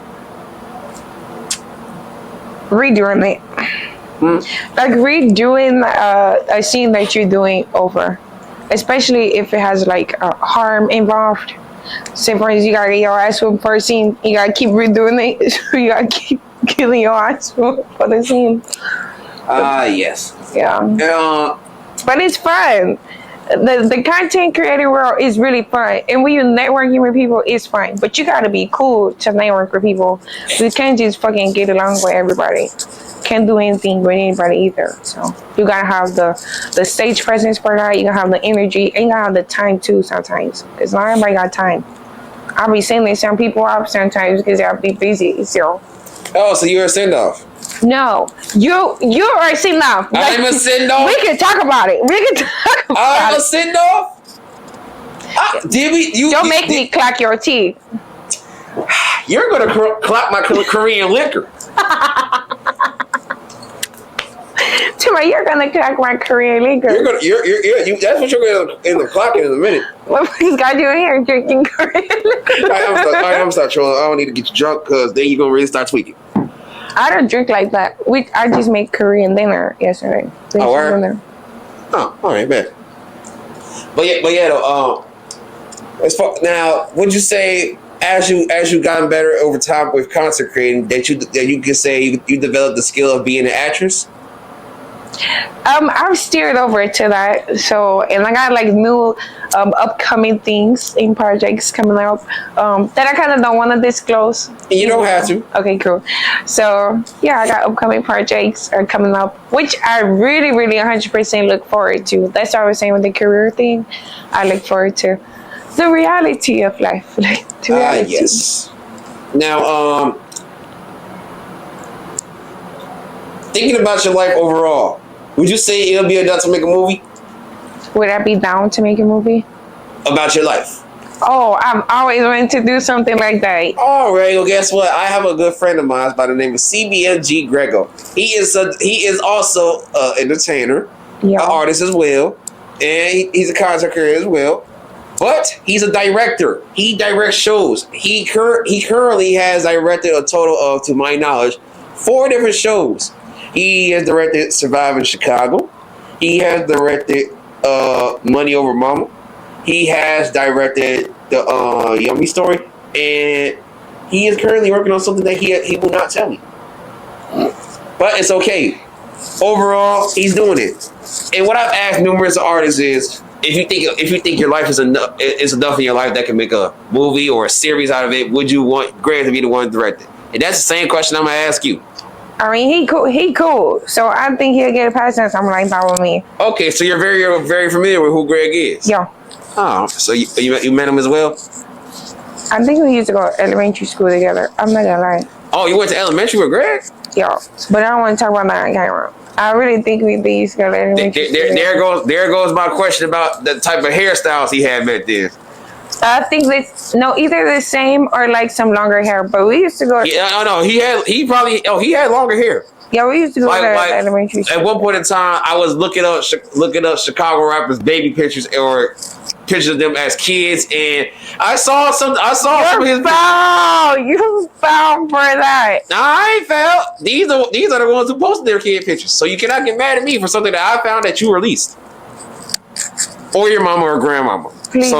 Redoing it. Like redoing a scene that you're doing over, especially if it has like harm involved. Say for instance, you gotta get your ass whooped for a scene, you gotta keep redoing it. You gotta keep killing your ass whooped for the scene. Yes. Yeah. But it's fun. The content creating world is really fun, and when you're networking with people, it's fun. But you gotta be cool to network with people. You can't just fucking get along with everybody. Can't do anything with anybody either. So you gotta have the stage presence for that. You gotta have the energy, and you gotta have the time too sometimes, because not everybody got time. I'll be sending some people out sometimes because I'll be busy. So. Oh, so you're a send off? No, you are a send off. I'm a send off. We can talk about it. I'm a send off. Don't make me clack your teeth. You're gonna clap my Korean liquor. You're gonna crack my Korean liquor. That's what you're gonna end up clocking in a minute. What got you in here drinking Korean? I'm start trolling. I don't need to get you drunk because then you're gonna really start tweaking. I don't drink like that. I just made Korean dinner yesterday. Oh, where? Oh, all right, man. But yeah, though. As far now, would you say as you gotten better over time with concert creating that you can say you developed the skill of being an actress? I've steered over to that. So, and I got like new upcoming things in projects coming out that I kind of don't want to disclose. You don't have to. Okay, cool. So, yeah, I got upcoming projects are coming up, which I really, really 100% look forward to. That's what I was saying with the career thing. I look forward to the reality of life. Like, the reality. Yes. Now, thinking about your life overall, would you say it'll be enough to make a movie? Would I be down to make a movie? About your life? Oh, I've always wanted to do something like that. All right, well, guess what? I have a good friend of mine by the name of CBMG Grego. He is also an entertainer, an artist as well, and he's a content creator as well. But he's a director. He directs shows. He currently has directed a total of, to my knowledge, 4 different shows. He has directed Surviving Chicago. He has directed Money Over Mama. He has directed the Yummy Story, and he is currently working on something that he will not tell me. But it's okay. Overall, he's doing it. And what I've asked numerous artists is, if you think your life is enough in your life that can make a movie or a series out of it, would you want Greg to be the one directing? And that's the same question I'm gonna ask you. I mean, he cool. So I think he'll get a pass on something like that with me. Okay, so you're very, very familiar with who Greg is. Yeah. Oh, so you met him as well? I think we used to go to elementary school together. I'm not gonna lie. Oh, you went to elementary with Greg? Yeah, but I don't want to talk about that on camera. I really think we used to go to elementary school. There goes my question about the type of hairstyles he had back then. I think either the same or like some longer hair. But we used to go. Yeah, I know he had longer hair. Yeah, we used to go to elementary school. At one point in time, I was looking up Chicago rappers' baby pictures or pictures of them as kids, and I saw some of his. You found for that. Nah, I ain't found. These are the ones who posted their kid pictures. So you cannot get mad at me for something that I found that you released, or your mama or grandmama. Please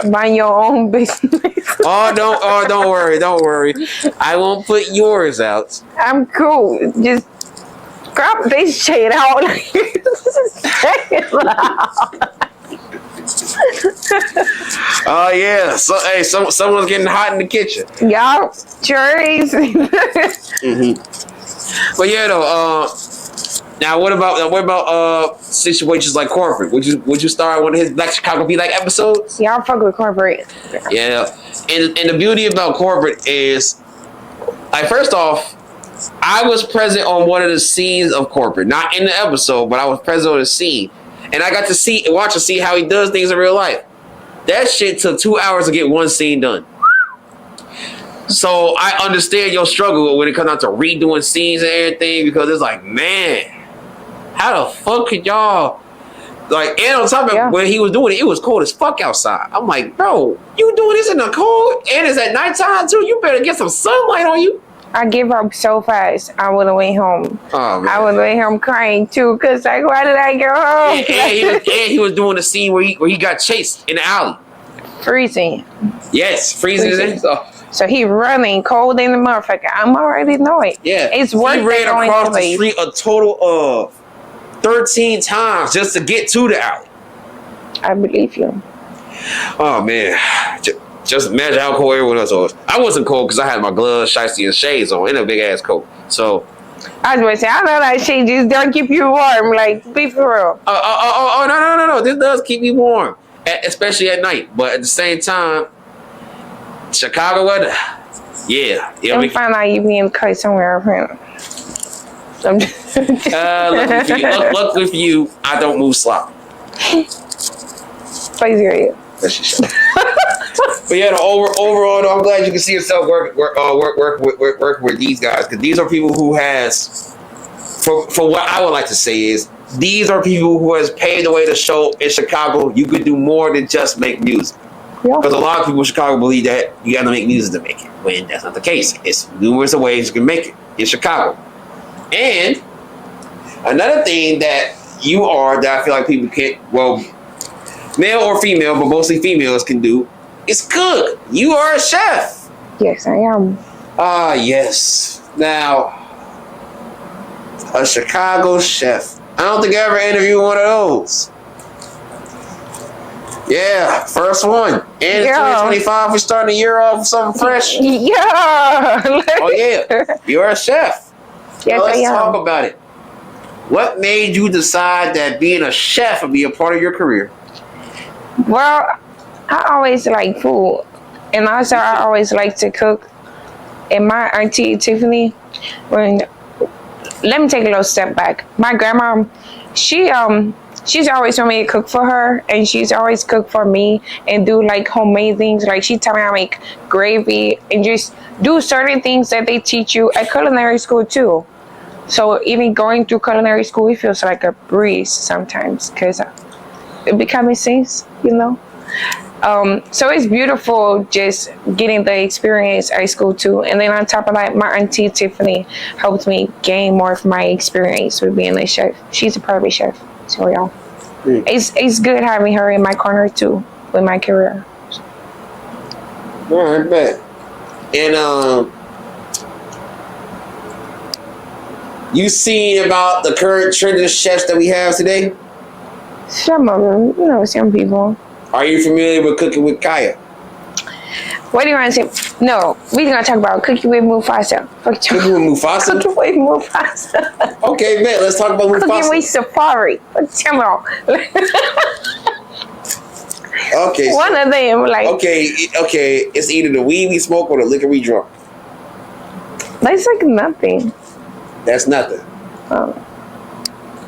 mind your own business. Don't worry. I won't put yours out. I'm cool. Just crop this shit out. Oh yeah. So hey, someone's getting hot in the kitchen. Y'all sure is. But yeah, though. Now, what about situations like Korporate? Would you star one of his Black Chicago Be Like episodes? Yeah, I'll fuck with Korporate. Yeah, and the beauty about Korporate is, like, first off, I was present on one of the scenes of Korporate, not in the episode, but I was present on the scene, and I got to watch and see how he does things in real life. That shit took 2 hours to get one scene done. So I understand your struggle when it comes out to redoing scenes and everything, because it's like, man, how the fuck could y'all, like, and on top of it, when he was doing it, it was cold as fuck outside. I'm like, bro, you doing this in the cold and it's at nighttime too? You better get some sunlight on you. I give up so fast. I would have went home. Oh, man. I would have went home crying too, cause like, why did I go home? And he was doing the scene where he got chased in the alley. Freezing. Yes, freezing. So he running cold in the motherfucker. I'm already know it. Yeah, it's worth he ran across the street a total of 13 times just to get to the alley. I believe you. Oh man, just imagine how cold everyone else was. I wasn't cold because I had my gloves, shiesty, and shades on, and a big ass coat. So I was going to say, I know that shit just don't keep you warm. Like, be for real. No. This does keep me warm, especially at night. But at the same time, Chicago weather, yeah. Don't find out you being cut somewhere. Luckily for you, I don't move sloppy. Please hear you. That's your show. But yeah, overall, though, I'm glad you can see yourself working with these guys, because these are people who has, for what I would like to say is, these are people who has paved the way to show in Chicago you could do more than just make music. Yeah. Because a lot of people in Chicago believe that you got to make music to make it, when that's not the case. It's numerous ways you can make it in Chicago. And another thing that you are that I feel like people can't, well, male or female, but mostly females can do, is cook. You are a chef. Yes, I am. Ah, yes. Now, a Chicago chef. I don't think I ever interviewed one of those. Yeah, first one. And Yeah. 2025, we're starting the year off with something fresh. Yeah. Oh, yeah. You're a chef. Yes, Now, let's I am. talk about it. What made you decide that being a chef would be a part of your career? Well, I always like food. And also, I always like to cook. And my auntie, Tiffany, let me take a little step back. My grandma, she's always told me to cook for her, and she's always cooked for me and do like homemade things. Like she taught me how to make gravy and just do certain things that they teach you at culinary school too. So even going through culinary school, it feels like a breeze sometimes because it becomes sense, you know. So it's beautiful just getting the experience at school too. And then on top of that, my auntie Tiffany helped me gain more of my experience with being a chef. She's a private chef. So yeah, it's good having her in my corner too with my career. All right, bet. And you seen about the current trend of chefs that we have today? Some of them, you know, some people. Are you familiar with Cooking with Kaya? What do you want to say? No, we're gonna talk about Cooking with Mufasa. Cooking with Mufasa? Cooking with Mufasa. Okay, man, let's talk about Mufasa. Cooking with Safari. Come on. Okay. One of them, like. Okay, it's either the weed we smoke or the liquor we drunk. That's like nothing. That's nothing.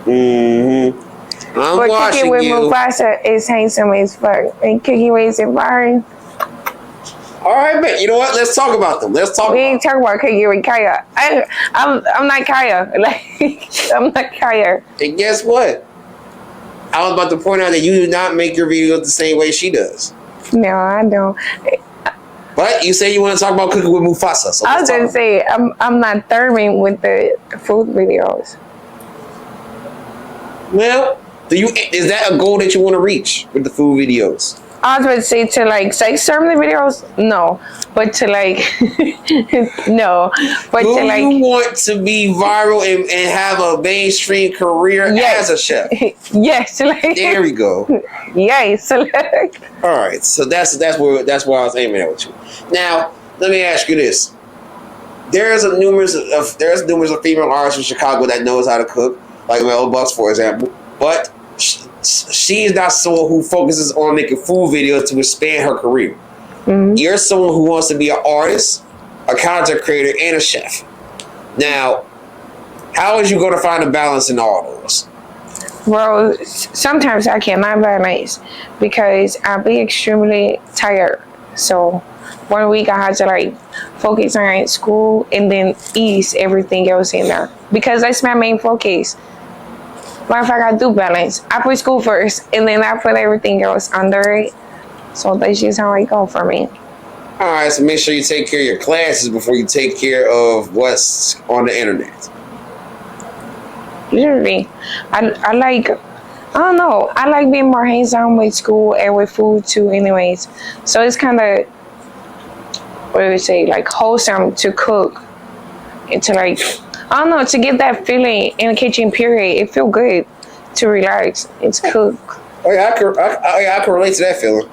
Mm-hmm. I'm but watching Cooking with you. Mufasa is handsome as fuck. And Cooking with Safari. All right, man. You know what? Let's talk about them. We ain't talking about Cooking with Kaya. I'm not Kaya. Like I'm not Kaya. And guess what? I was about to point out that you do not make your videos the same way she does. No, I don't. But you say you want to talk about Cooking with Mufasa. So I was gonna say I'm not thirming with the food videos. Well, is that a goal that you want to reach with the food videos? I was about to say to like sex serve the videos, no, but to like no, but Do to like you want to be viral and have a mainstream career as a chef? Yes, like There we go. yes, like, All right, so that's where I was aiming at with you. Now, let me ask you this: there's numerous of female artists in Chicago that knows how to cook, like Mel Bucks, for example, but she is not someone who focuses on making food videos to expand her career. Mm-hmm. You're someone who wants to be an artist, a content creator, and a chef. Now, how is you going to find a balance in all those? well, sometimes I cannot balance because I'll be extremely tired. So 1 week I have to like focus on school and then ease everything else in there because that's my main focus. Matter of fact, I do balance. I put school first, and then I put everything else under it. So that's just how it go for me. All right, so make sure you take care of your classes before you take care of what's on the internet. Literally, I like, I don't know, I like being more hands-on with school and with food too anyways. So it's kind of, what do we say, like wholesome to cook and to like, I don't know, to get that feeling in the kitchen period. It feel good to relax and to cook. Oh yeah, I can relate to that feeling.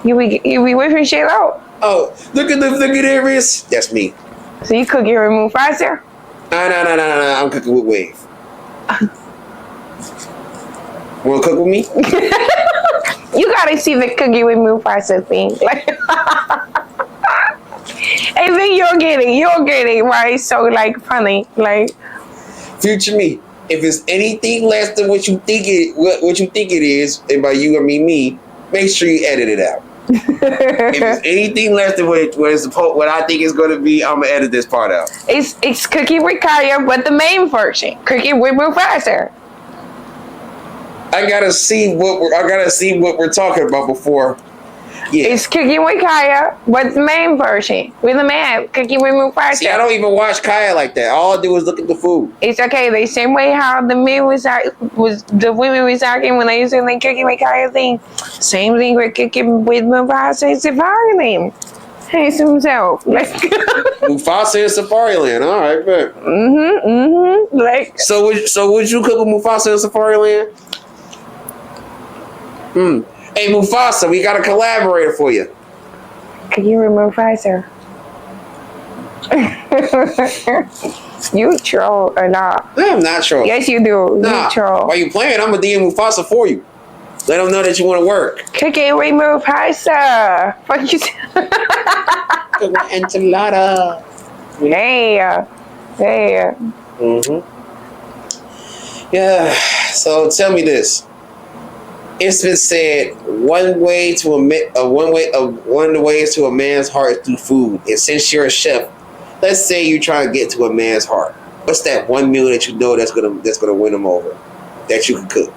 You be whipping shit out. Oh, look at that wrist. That's me. So you cook your remove faster? No. I'm cooking with Wave. Want to cook with me? You gotta see the cookie with Mufasa thing. Like, and then you'll get it, right? It's so like funny, like. Future me. If it's anything less than what you think it is, and by you I mean me, make sure you edit it out. If it's anything less than what I think it's going to be, I'm gonna edit this part out. It's Cookie with Kaya, but the main version, Cookie with Mufasa. I gotta see what we're talking about before. Yeah. It's Cooking with Kaya. What's the main version? With the man, Cooking with Mufasa. See, I don't even watch Kaya like that. All I do is look at the food. It's okay. The same way how the men was the women was talking when they used to the Cooking with Kaya thing. Same thing with Cooking with Mufasa and Safari name. Hates himself. Like Mufasa and Safari Land. All right, bet. Like So would you cook with Mufasa and Safari Land? Hey Mufasa, we got a collaborator for you. Can you remove Pfizer? You troll or not? I'm not sure. Yes, you do. Nah. You troll. While you playing, I'm gonna DM Mufasa for you. Let them know that you want to work. Cookie remove Pfizer. Fuck you. Enchilada. Yeah. Yeah. Yeah. So tell me this. It's been said one of the ways to a man's heart is through food. And since you're a chef, let's say you're trying to get to a man's heart. What's that one meal that you know that's gonna win him over? That you can cook?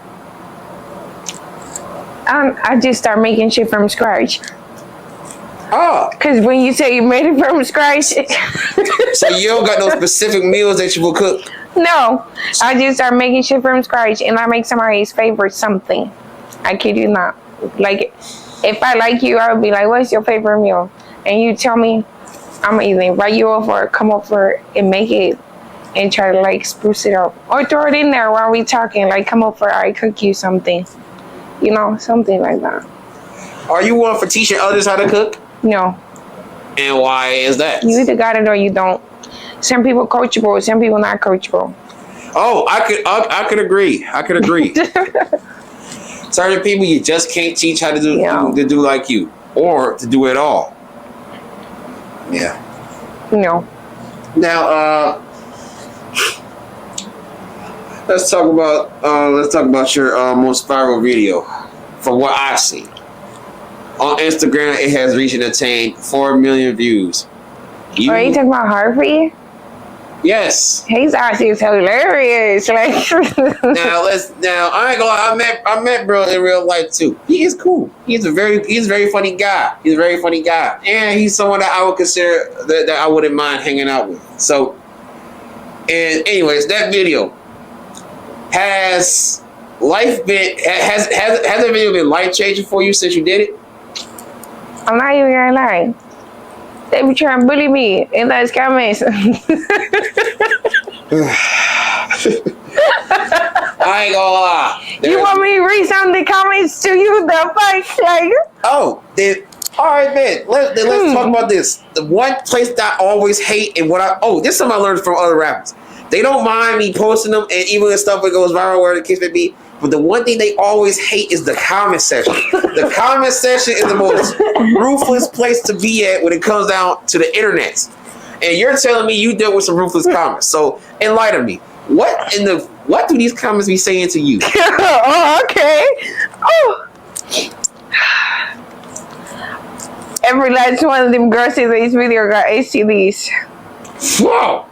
I just start making shit from scratch. Ah. Cause when you say you made it from scratch, So you don't got no specific meals that you will cook? no, I just start making shit from scratch, and I make somebody's favorite something. I kid you not. Like, if I like you, I would be like, "What's your favorite meal?" And you tell me, I'm gonna either invite you over, come over, and make it, and try to like spruce it up, or throw it in there while we talking. Like, come over, I cook you something, something like that. Are you one for teaching others how to cook? No, And why is that? you either got it or you don't. Some people coachable, some people not coachable. Oh, I could agree. Certain people you just can't teach how to do like you, or to do it all. Yeah. No. Now, let's talk about your most viral video. From what I see on Instagram, it has reached and attained 4 million views. Are you talking about Harvey? Yes. His ass is hilarious. Like Now I ain't gonna lie, I met bro in real life too. He is cool. He's a very funny guy. And he's someone that I would consider that I wouldn't mind hanging out with. So, and anyways, that video has that video been life changing for you since you did it? I'm not even gonna lie. They be trying to bully me in those comments. I ain't gonna lie. You want me to read some of the comments to you? The fuck? Like, all right, man. Let's talk about this. The one place that I always hate and this is something I learned from other rappers. They don't mind me posting them, and even the stuff that goes viral, where the case may be. But the one thing they always hate is the comment section. The comment section is the most ruthless place to be at when it comes down to the internet. And you're telling me you dealt with some ruthless comments. So enlighten me. What do these comments be saying to you? oh, okay. Oh. Every last one of them girls in this video got STDs. Whoa.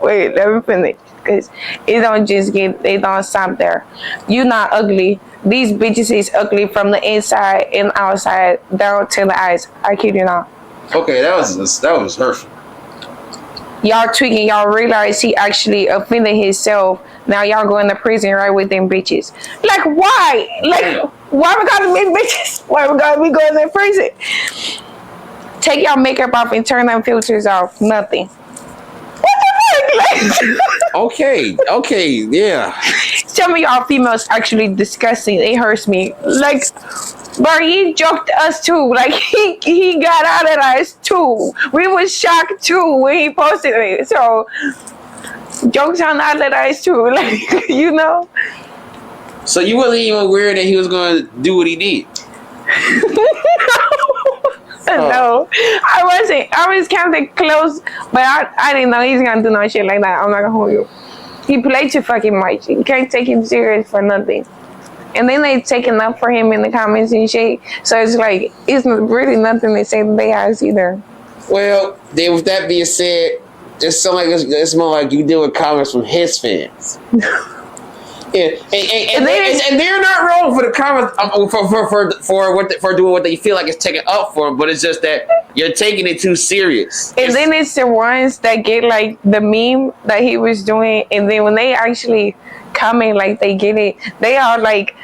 wait, let me finish. Because they don't stop there. You not ugly. These bitches is ugly from the inside and outside down to the eyes. I kid you not. Okay, that was hurtful. Y'all tweaking. Y'all realize he actually offended himself. Now y'all going to prison right with them bitches. Like, why? Like, why we gotta be bitches? Why we gotta be going to prison? Take y'all makeup off and turn them filters off. Nothing. What the fuck? Like, okay, yeah. some of y'all females actually disgusting. It hurts me. Like, but he joked us too. Like, he got out at us too. We was shocked too when he posted it. So jokes on out at us too. Like, So you wasn't even aware that he was going to do what he did? No, I wasn't. I was kind of close, but I didn't know he's gonna do no shit like that. I'm not gonna hold you. He played too fucking much. You can't take him serious for nothing. And then they taking up for him in the comments and shit. So it's like, it's really nothing to say that they has either. Well, then with that being said, it's more like you deal with comments from his fans. Yeah, and they're not wrong for the comments for doing what they feel like it's taken up for them, but it's just that you're taking it too serious. And then it's the ones that get like the meme that he was doing, and then when they actually comment, like they get it, they are like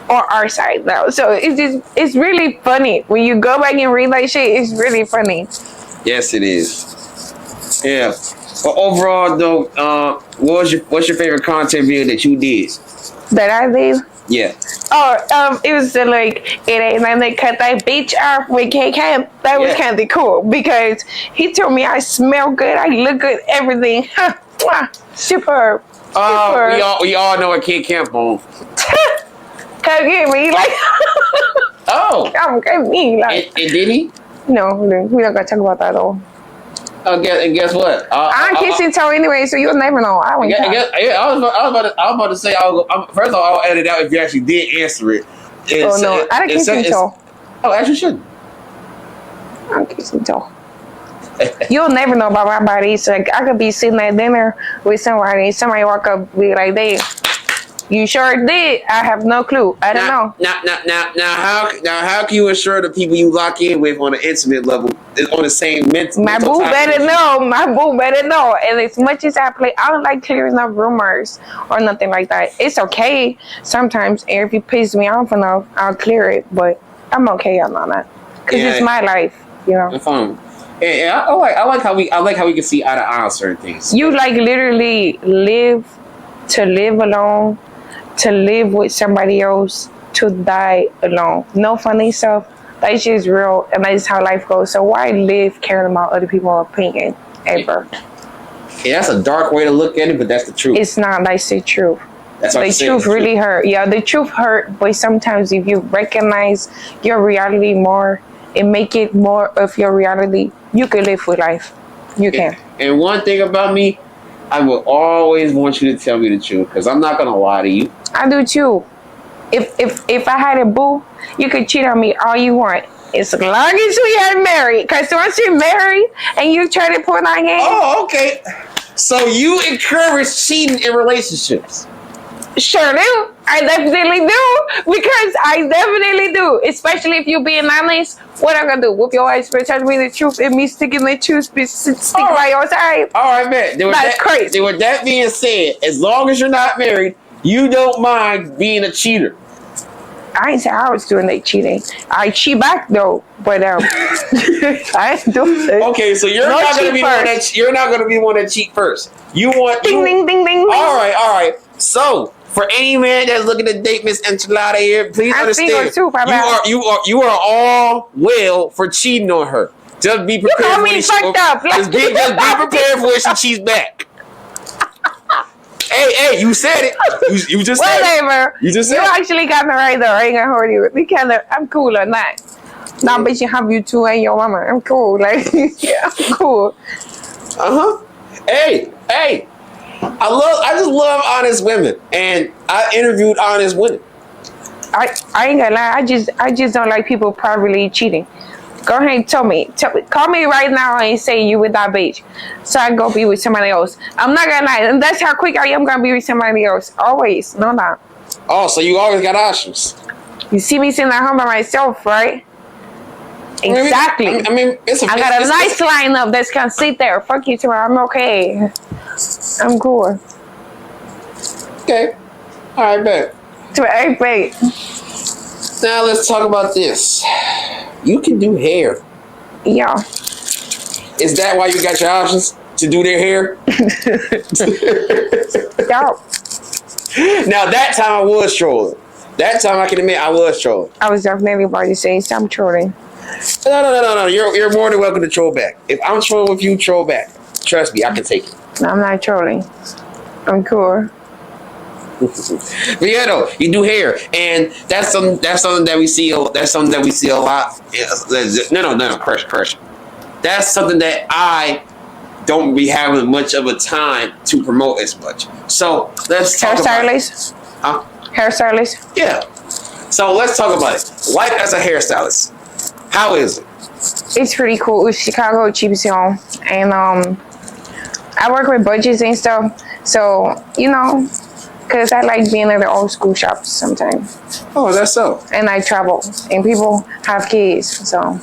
on our side now. So it's really funny when you go back and read that shit. It's really funny. Yes, it is. Yeah. But overall, though, what's your favorite content video that you did? That I did? Yeah. Oh, it was like it ain't and they cut that bitch off with Kemp. That was kind of cool because he told me I smell good, I look good, everything. Superb. Oh, we all know what Kemp on. Come get me, like. Oh. Come get me, like. And did he? No, we don't gotta talk about that though. And guess what? I'm kissing toe anyway, so you'll never know. I was about to say. First of all, I'll edit out if you actually did answer it. Oh no, I don't kiss your toe. Oh, actually, shouldn't. I'm kissing toe. You'll never know about my body. So like, I could be sitting at dinner with somebody walk up, be like, "They, you sure did." I have no clue. I don't know. Now, how can you assure the people you lock in with on an intimate level is on the same mental? My boo better know. My boo better know. And as much as I play, I don't like clearing up rumors or nothing like that. It's okay sometimes. And if you piss me off enough, I'll clear it. But I'm okay on that because it's my life, you know. Fun. Yeah, I like how we can see eye to eye on certain things. You like literally live alone, to live with somebody else, to die alone. No funny stuff. That's just real, and that's how life goes. So why live caring about other people's opinion ever? Yeah, that's a dark way to look at it, but that's the truth. It's not. That's the truth. That's what the truth really hurt. Yeah, the truth hurt. But sometimes if you recognize your reality more and make it more of your reality, you can live with life. You can. And one thing about me, I will always want you to tell me the truth because I'm not gonna lie to you. I do too. If I had a boo, you could cheat on me all you want. As long as we are married. Because once you're married and you try to put on game. Oh, okay. So you encourage cheating in relationships? Sure do. I definitely do. Because I definitely do. Especially if you're being honest. What I'm going to do? Whoop your ass for telling me the truth and me sticking the truth stick by your side. All right, man. That's crazy. With that being said, as long as you're not married, you don't mind being a cheater. I ain't say I was doing that cheating. I cheat back though, but I ain't doing it. Okay, so you're not gonna be one that cheat first. You want ding ding ding ding. All right. So for any man that's looking to date Miss Enchilada here, please understand you are all well for cheating on her. Just be prepared. You call me fucked up. Just be prepared for when she cheats back. Hey, you said it. You just said whatever. It. You just said you it. actually got me right though. I ain't gonna hold you. I'm cool on that. Now, bitch, you have you two and your mama. I'm cool. Like, yeah, I'm cool. Hey. I just love honest women, and I interviewed honest women. I ain't gonna lie. I just don't like people privately cheating. Go ahead and tell me. Call me right now and say you with that bitch. So I go be with somebody else. I'm not gonna lie. And that's how quick I am gonna be with somebody else. Always. No. Oh, so you always got options. You see me sitting at home by myself, right? Exactly. I mean, I got a nice lineup that's gonna sit there. Fuck you tomorrow. I'm okay. I'm cool. Okay. All right, bet. Wait. Now let's talk about this. You can do hair. Yeah. Is that why you got your options to do their hair? Yeah. Now that time I was trolling. That time I can admit I was trolling. I was definitely about to say stop trolling. No. You're more than welcome to troll back. If I'm trolling with you, troll back. Trust me, I can take it. No, I'm not trolling. I'm cool. But yeah, though, you do hair, and that's something that we see. That's something that we see a lot. No, crush. That's something that I don't be having much of a time to promote as much. So let's talk about hairstylist. Hairstylist. Yeah. So let's talk about it. Life as a hairstylist. How is it? It's pretty cool. It's Chicago cheap salon, and I work with budgets and stuff. So Because I like being at the old school shops sometimes. Oh, that's so. And I travel. And people have kids, so.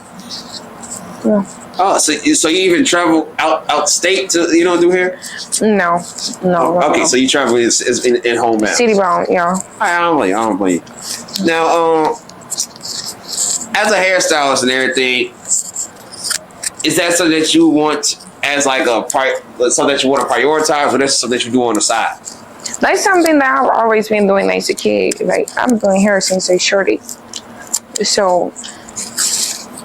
Yeah. Oh, so you even travel out state to do hair? No. Okay, so you travel is in home now. City bound, yeah. I don't blame you. Now, as a hairstylist and everything, is that something that you want as like something that you want to prioritize, or that's something that you do on the side? That's something that I've always been doing as a kid. Like, I'm doing hair since I shorty. So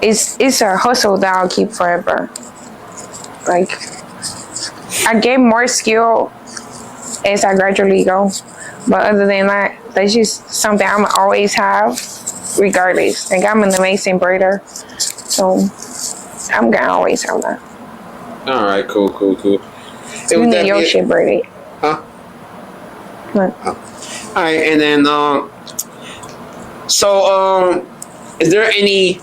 it's a hustle that I'll keep forever. Like, I get more skill as I gradually go. But other than that, that's just something I'm always have, regardless. Like, I'm an amazing braider. So I'm gonna always have that. All right, cool. You need your shit braided. Huh? What? Oh. All right, and then is there any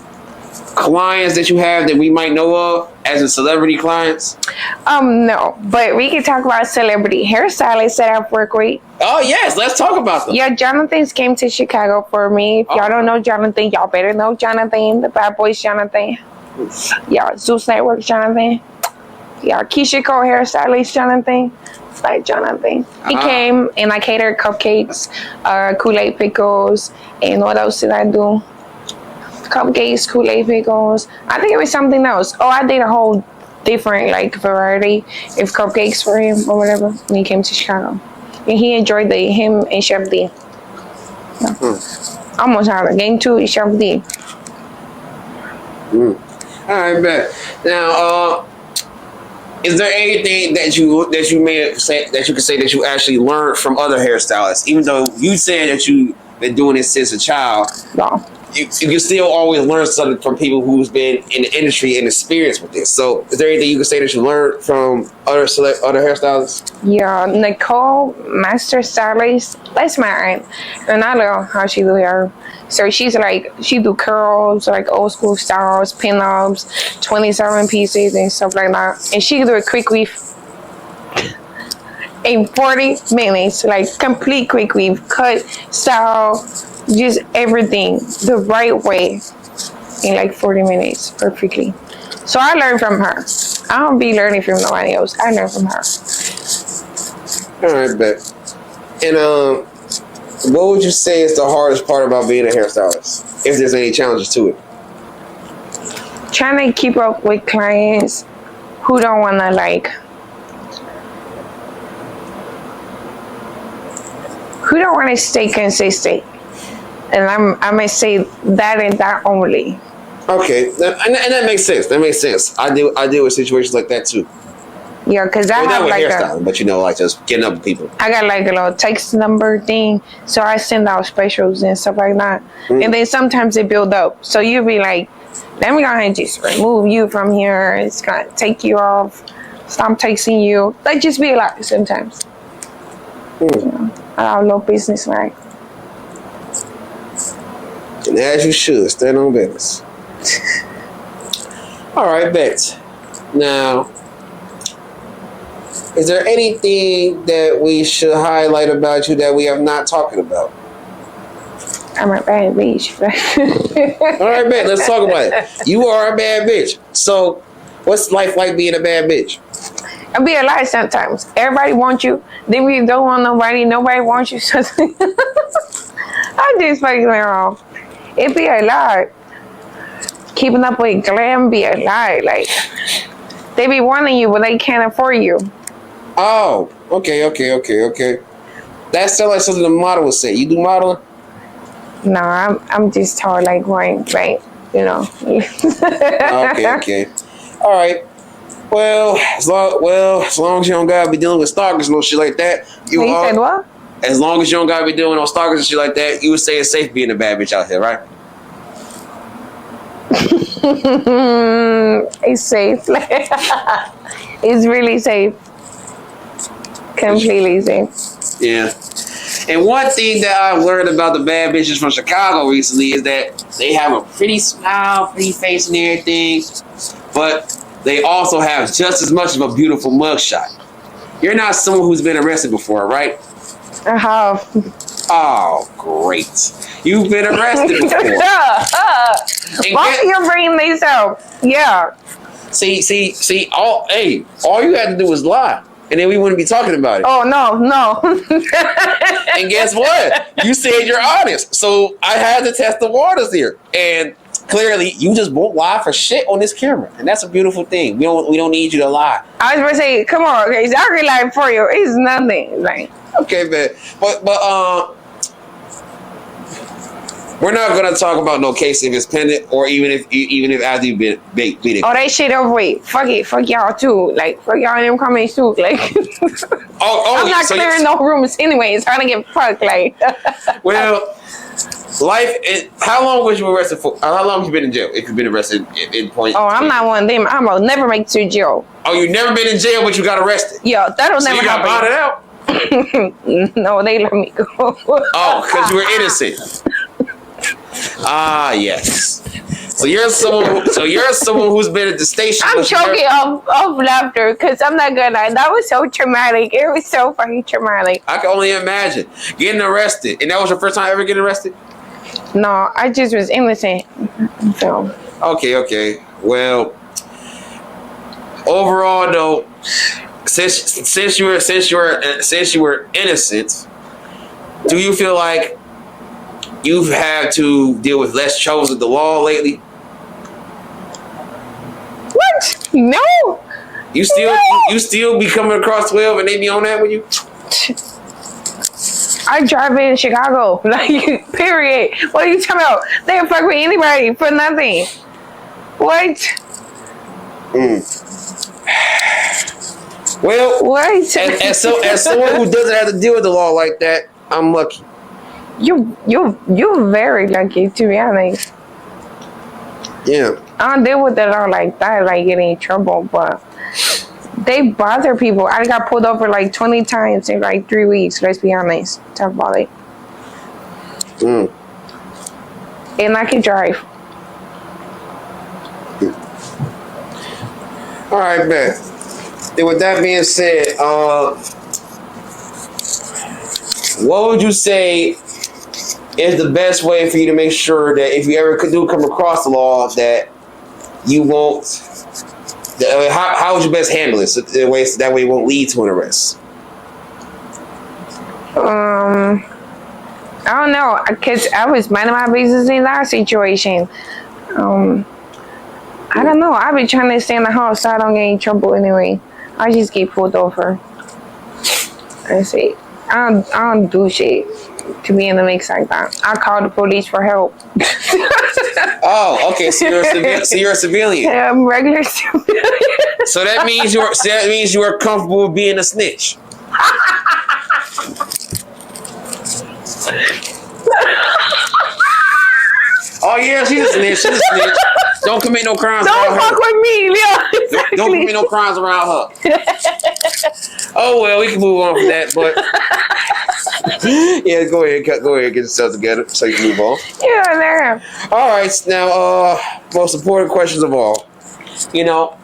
clients that you have that we might know of as a celebrity clients? No, but we can talk about celebrity hairstylists that I've worked with. Oh yes, let's talk about them. Yeah, Jonathan's came to Chicago for me. If y'all don't know Jonathan, y'all better know Jonathan, the Bad Boys Jonathan. Yeah, Zeus Network Jonathan. Yeah, Keisha Cole hairstylist Jonathan. Like Jonathan. He came and I catered cupcakes, Kool-Aid pickles, and what else did I do? Cupcakes, Kool-Aid pickles. I think it was something else. Oh, I did a whole different like variety of cupcakes for him or whatever when he came to Chicago. And he enjoyed him and Chef D. Yeah. Almost had a game too, Chef D. All right, bet. Now, is there anything that you may say that you could say that you actually learned from other hairstylists, even though you said that you've been doing this since a child? No. You can still always learn something from people who's been in the industry and experienced with this. So, is there anything you can say that you learned from other hairstylists? Yeah, Nicole, master stylist. That's my aunt, and I love how she do hair. So she do curls, like old school styles, pin-ups, 27 pieces and stuff like that. And she do a quick weave in 40 minutes, like complete quick weave, cut, style, just everything the right way in like 40 minutes perfectly. So I learned from her. I don't be learning from nobody else. I learn from her. All right, bet. And what would you say is the hardest part about being a hairstylist, if there's any challenges to it? Trying to keep up with clients who don't want to stay consistent. And I'm gonna say that and that only. Okay, and that makes sense. That makes sense. I deal with situations like that too. Yeah, because I have like hairstyling, but like just getting up with people. I got like a little text number thing, so I send out specials and stuff like that. And then sometimes they build up, so you'll be like, let me go ahead and just remove you from here. It's gonna take you off. Stop texting you. Like, just be a lot sometimes. You know, I have no business like. And as you should, stand on business. All right, bet. Now, is there anything that we should highlight about you that we have not talking about? I'm a bad bitch. All right, bet. Let's talk about it. You are a bad bitch. So, what's life like being a bad bitch? It'll be a lie sometimes. Everybody wants you. Then we don't want nobody. Nobody wants you. I'm just fucking around. It be a lie. Keeping up with glam be a lie. Like, they be wanting you, but they can't afford you. Oh, okay. That sounds like something the model would say. You do modeling? No, I'm just tall like wine, right? You know. Okay. All right. Well, as long as you don't gotta be dealing with stalkers and no shit like that, You said what? As long as you don't gotta be doing no stalkers and shit like that, you would say it's safe being a bad bitch out here, right? It's safe. It's really safe. Completely safe. Yeah. And one thing that I've learned about the bad bitches from Chicago recently is that they have a pretty smile, pretty face and everything, but they also have just as much of a beautiful mugshot. You're not someone who's been arrested before, right? I have. Oh, great. You've been arrested before. Why are you bringing these up? Yeah. See, all you had to do was lie. And then we wouldn't be talking about it. Oh, no. And guess what? You said you're honest. So I had to test the waters here. And clearly, you just won't lie for shit on this camera. And that's a beautiful thing. We don't need you to lie. I was going to say, come on, okay, it's already like for you. It's nothing. Like, okay, man. But we're not gonna talk about no case if it's pending or even if after you've been beaten. Oh, that shit over with. Fuck it. Fuck y'all too. Like, fuck y'all in them comments too. Like, I'm not clearing no rooms anyway. It's trying to get fucked. Like, well, how long was you arrested for? How long have you been in jail? If you've been arrested in point. Oh, I'm not one of them. I'm gonna never make it to jail. Oh, you never been in jail, but you got arrested. Yeah, that'll so never you got happen. bonded out. No, they let me go. Oh, because you were innocent. Ah, yes. So you're someone who's been at the station. I'm choking off laughter because I'm not gonna lie. That was so traumatic. It was so fucking traumatic. I can only imagine getting arrested. And that was your first time ever getting arrested? No, I just was innocent. So. Okay. Well, overall though, since you were innocent, do you feel like you've had to deal with less troubles with the law lately? What? No. You still be coming across 12 and they be on that with you? I drive in Chicago, like, period. What are you talking about? They don't fuck with anybody for nothing. What? Well, what? As someone who doesn't have to deal with the law like that, I'm lucky. You're very lucky, to be honest. Yeah. I don't deal with it all like that, like getting in trouble, but they bother people. I got pulled over like 20 times in like 3 weeks, let's be honest. Talk about it. And I can drive. All right, man. And with that being said, what would you say is the best way for you to make sure that if you ever do come across the law that you won't? How would you best handle this? That way it won't lead to an arrest. I don't know, because I was minding my business in that situation. I don't know. I've been trying to stay in the house so I don't get in trouble anyway. I just get pulled over. That's it. I don't do shit to be in the mix like that. I call the police for help. Oh, okay. So you're a civilian. Yeah, I'm regular civilian. So that means you are comfortable with being a snitch. Oh yeah, she's a snitch. Don't commit no crimes around her. Don't fuck with me, yeah. Exactly. Don't commit no crimes around her. Oh well, we can move on from that, but yeah, go ahead, get yourself together so you can move on. Yeah, there. All right, now, most important questions of all. You know,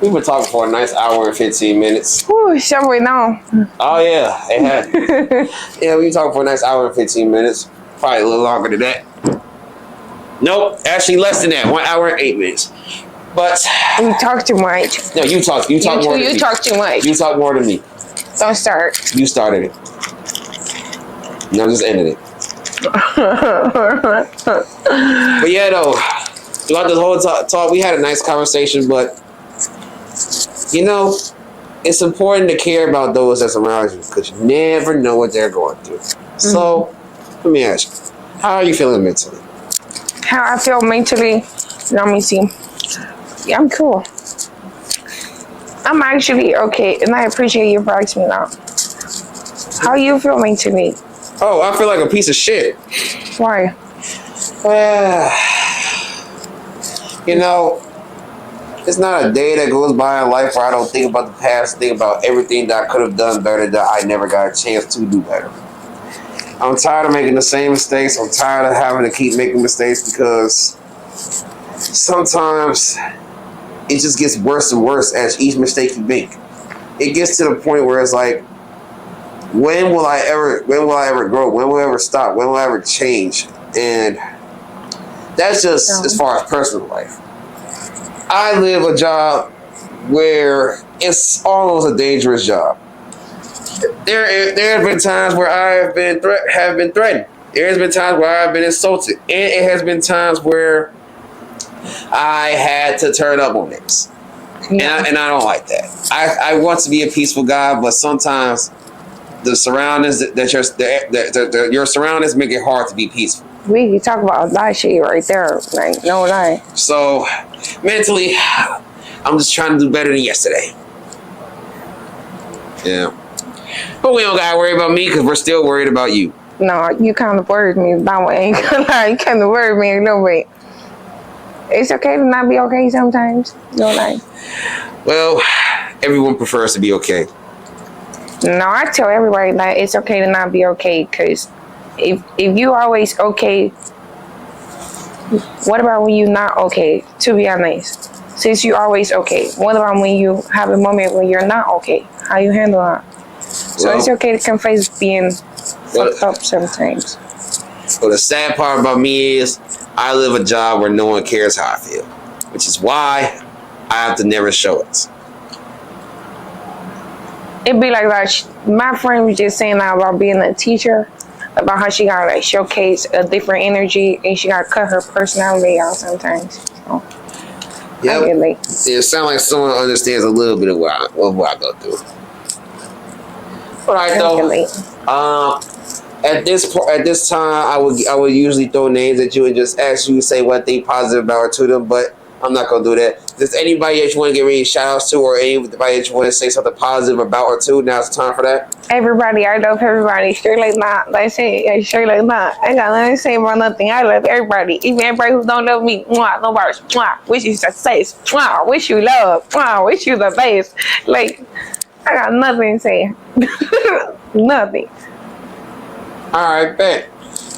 we've been talking for a nice hour and 15 minutes. Ooh, shall we know? Oh yeah, it had. Yeah, we've been talking for a nice hour and 15 minutes. Probably a little longer than that. Nope, actually less than that. 1 hour and 8 minutes. But you talk too much. No, you talk more than me. You talk too much. You talk more than me. Don't start. You started it. No, just ended it. But yeah, though, throughout this whole talk, we had a nice conversation. But you know, it's important to care about those that's around you because you never know what they're going through. So, let me ask you, how are you feeling mentally? How I feel mentally? Let me see. Yeah, I'm cool. I'm actually okay, and I appreciate you for asking me that. How you feel mentally? Oh, I feel like a piece of shit. Why? You know, it's not a day that goes by in life where I don't think about the past, think about everything that I could have done better that I never got a chance to do better. I'm tired of making the same mistakes. I'm tired of having to keep making mistakes because sometimes it just gets worse and worse as each mistake you make. It gets to the point where it's like when will I ever grow? When will I ever stop? When will I ever change? And that's just as far as personal life. I live a job where it's almost a dangerous job. There have been times where I have been threatened. There's been times where I've been insulted, and it has been times where I had to turn up on this, and I don't like that. I want to be a peaceful guy, but sometimes the surroundings your surroundings make it hard to be peaceful. We can talk about that shit right there, like no lie. So mentally, I'm just trying to do better than yesterday. Yeah, but we don't gotta worry about me because we're still worried about you. No, you kind of worried me that way. Ain't gonna lie, you kind of worried me a little bit. It's okay to not be okay sometimes. No lie. Well, everyone prefers to be okay. No, I tell everybody that it's okay to not be okay, because if you always okay, what about when you not okay? To be honest, since you always okay, what about when you have a moment when you're not okay? How you handle that? So it's okay to confess being fucked up sometimes. Well, the sad part about me is I live a job where no one cares how I feel, which is why I have to never show it. It'd be like that. My friend was just saying that about being a teacher, about how she gotta like showcase a different energy and she gotta cut her personality out sometimes. So, yeah, it sounds like someone understands a little bit of what I go through. All right, though. At this time, I would usually throw names at you and just ask you to say one thing positive about or to them, but I'm not gonna do that. If there's anybody that you want to give any shout outs to, or anybody that you want to say something positive about or to, now's the time for that. Everybody, I love everybody. Straight like that. Like say, straight like that. I got nothing to say about nothing. I love everybody, even everybody who don't love me. Mwah, no worries. Mwah, wish you success. Mwah, wish you love. Mwah, wish you the best. Like, I got nothing to say. Nothing. All right, bet.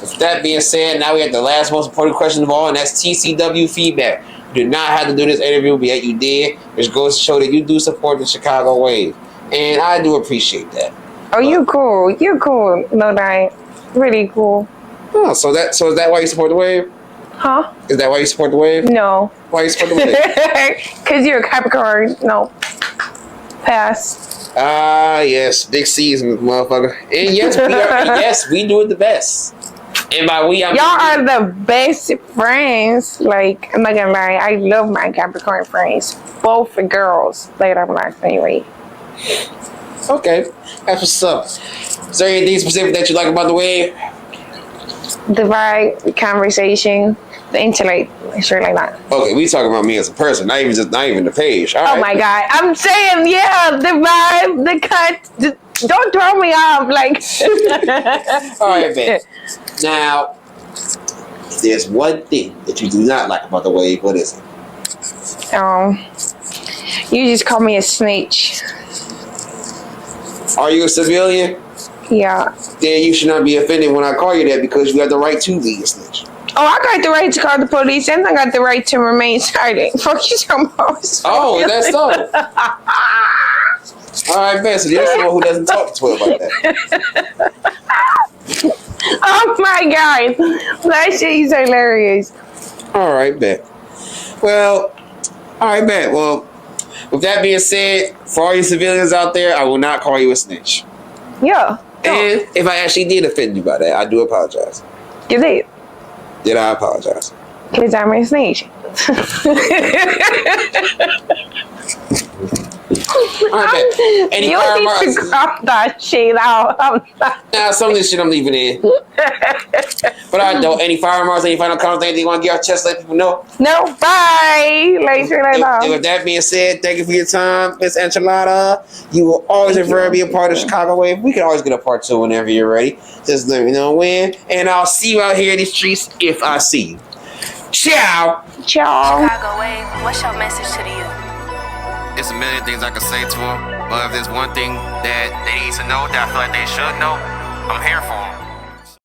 With that being said, now we have the last most important question of all, and that's TCW feedback. You did not have to do this interview, but yet you did, which goes to show that you do support the Chicago Wave, and I do appreciate that. Oh, you cool. You cool. No, that really cool. Oh, so is that why you support the Wave? Huh? Is that why you support the Wave? No. Why you support the Wave? Because you're a Capricorn. No. Pass. Ah, yes, big C's, motherfucker. And yes, we do it the best. And by we, I mean y'all are the best friends. Like, I'm not gonna lie, I love my Capricorn friends. Both the girls. Later, I'm like, anyway. Okay, that's what's up. Is there anything specific that you like about the Wave? The vibe, the conversation, the intellect, straight like that. Okay, we talking about me as a person, not even the page. All right. Oh my god, I'm saying, yeah, the vibe, the cut. Don't throw me off, like. All right, man. Now, if there's one thing that you do not like about the Wave, what is it? You just call me a snitch. Are you a civilian? Yeah. Then you should not be offended when I call you that, because you have the right to be a snitch. Oh, I got the right to call the police, and I got the right to remain silent. Fuck you, talking about. Oh, that's so. All right, man. So you're someone who doesn't talk to her about that. Oh my god, that shit is hilarious. All right, bet. Well, all right, bet. Well, with that being said, for all you civilians out there, I will not call you a snitch. Yeah. And if I actually did offend you by that, I do apologize. You did. Did I apologize? Because I'm a snitch. Any you fire need marks? to crop that shit out. Nah, some of this shit I'm leaving in. But I don't. Any fire marks, any final comments, anything you want to get off chest, let people know? No, bye. Later, And with that being said, thank you for your time, Miss Enchilada. You will always ever be a part of Chicago Wave. We can always get a part 2 whenever you're ready. Just let me know when. And I'll see you out here in these streets if I see you. Ciao. Ciao. Chicago Wave, what's your message to the youth? There's a million things I could say to them, but if there's one thing that they need to know that I feel like they should know, I'm here for them.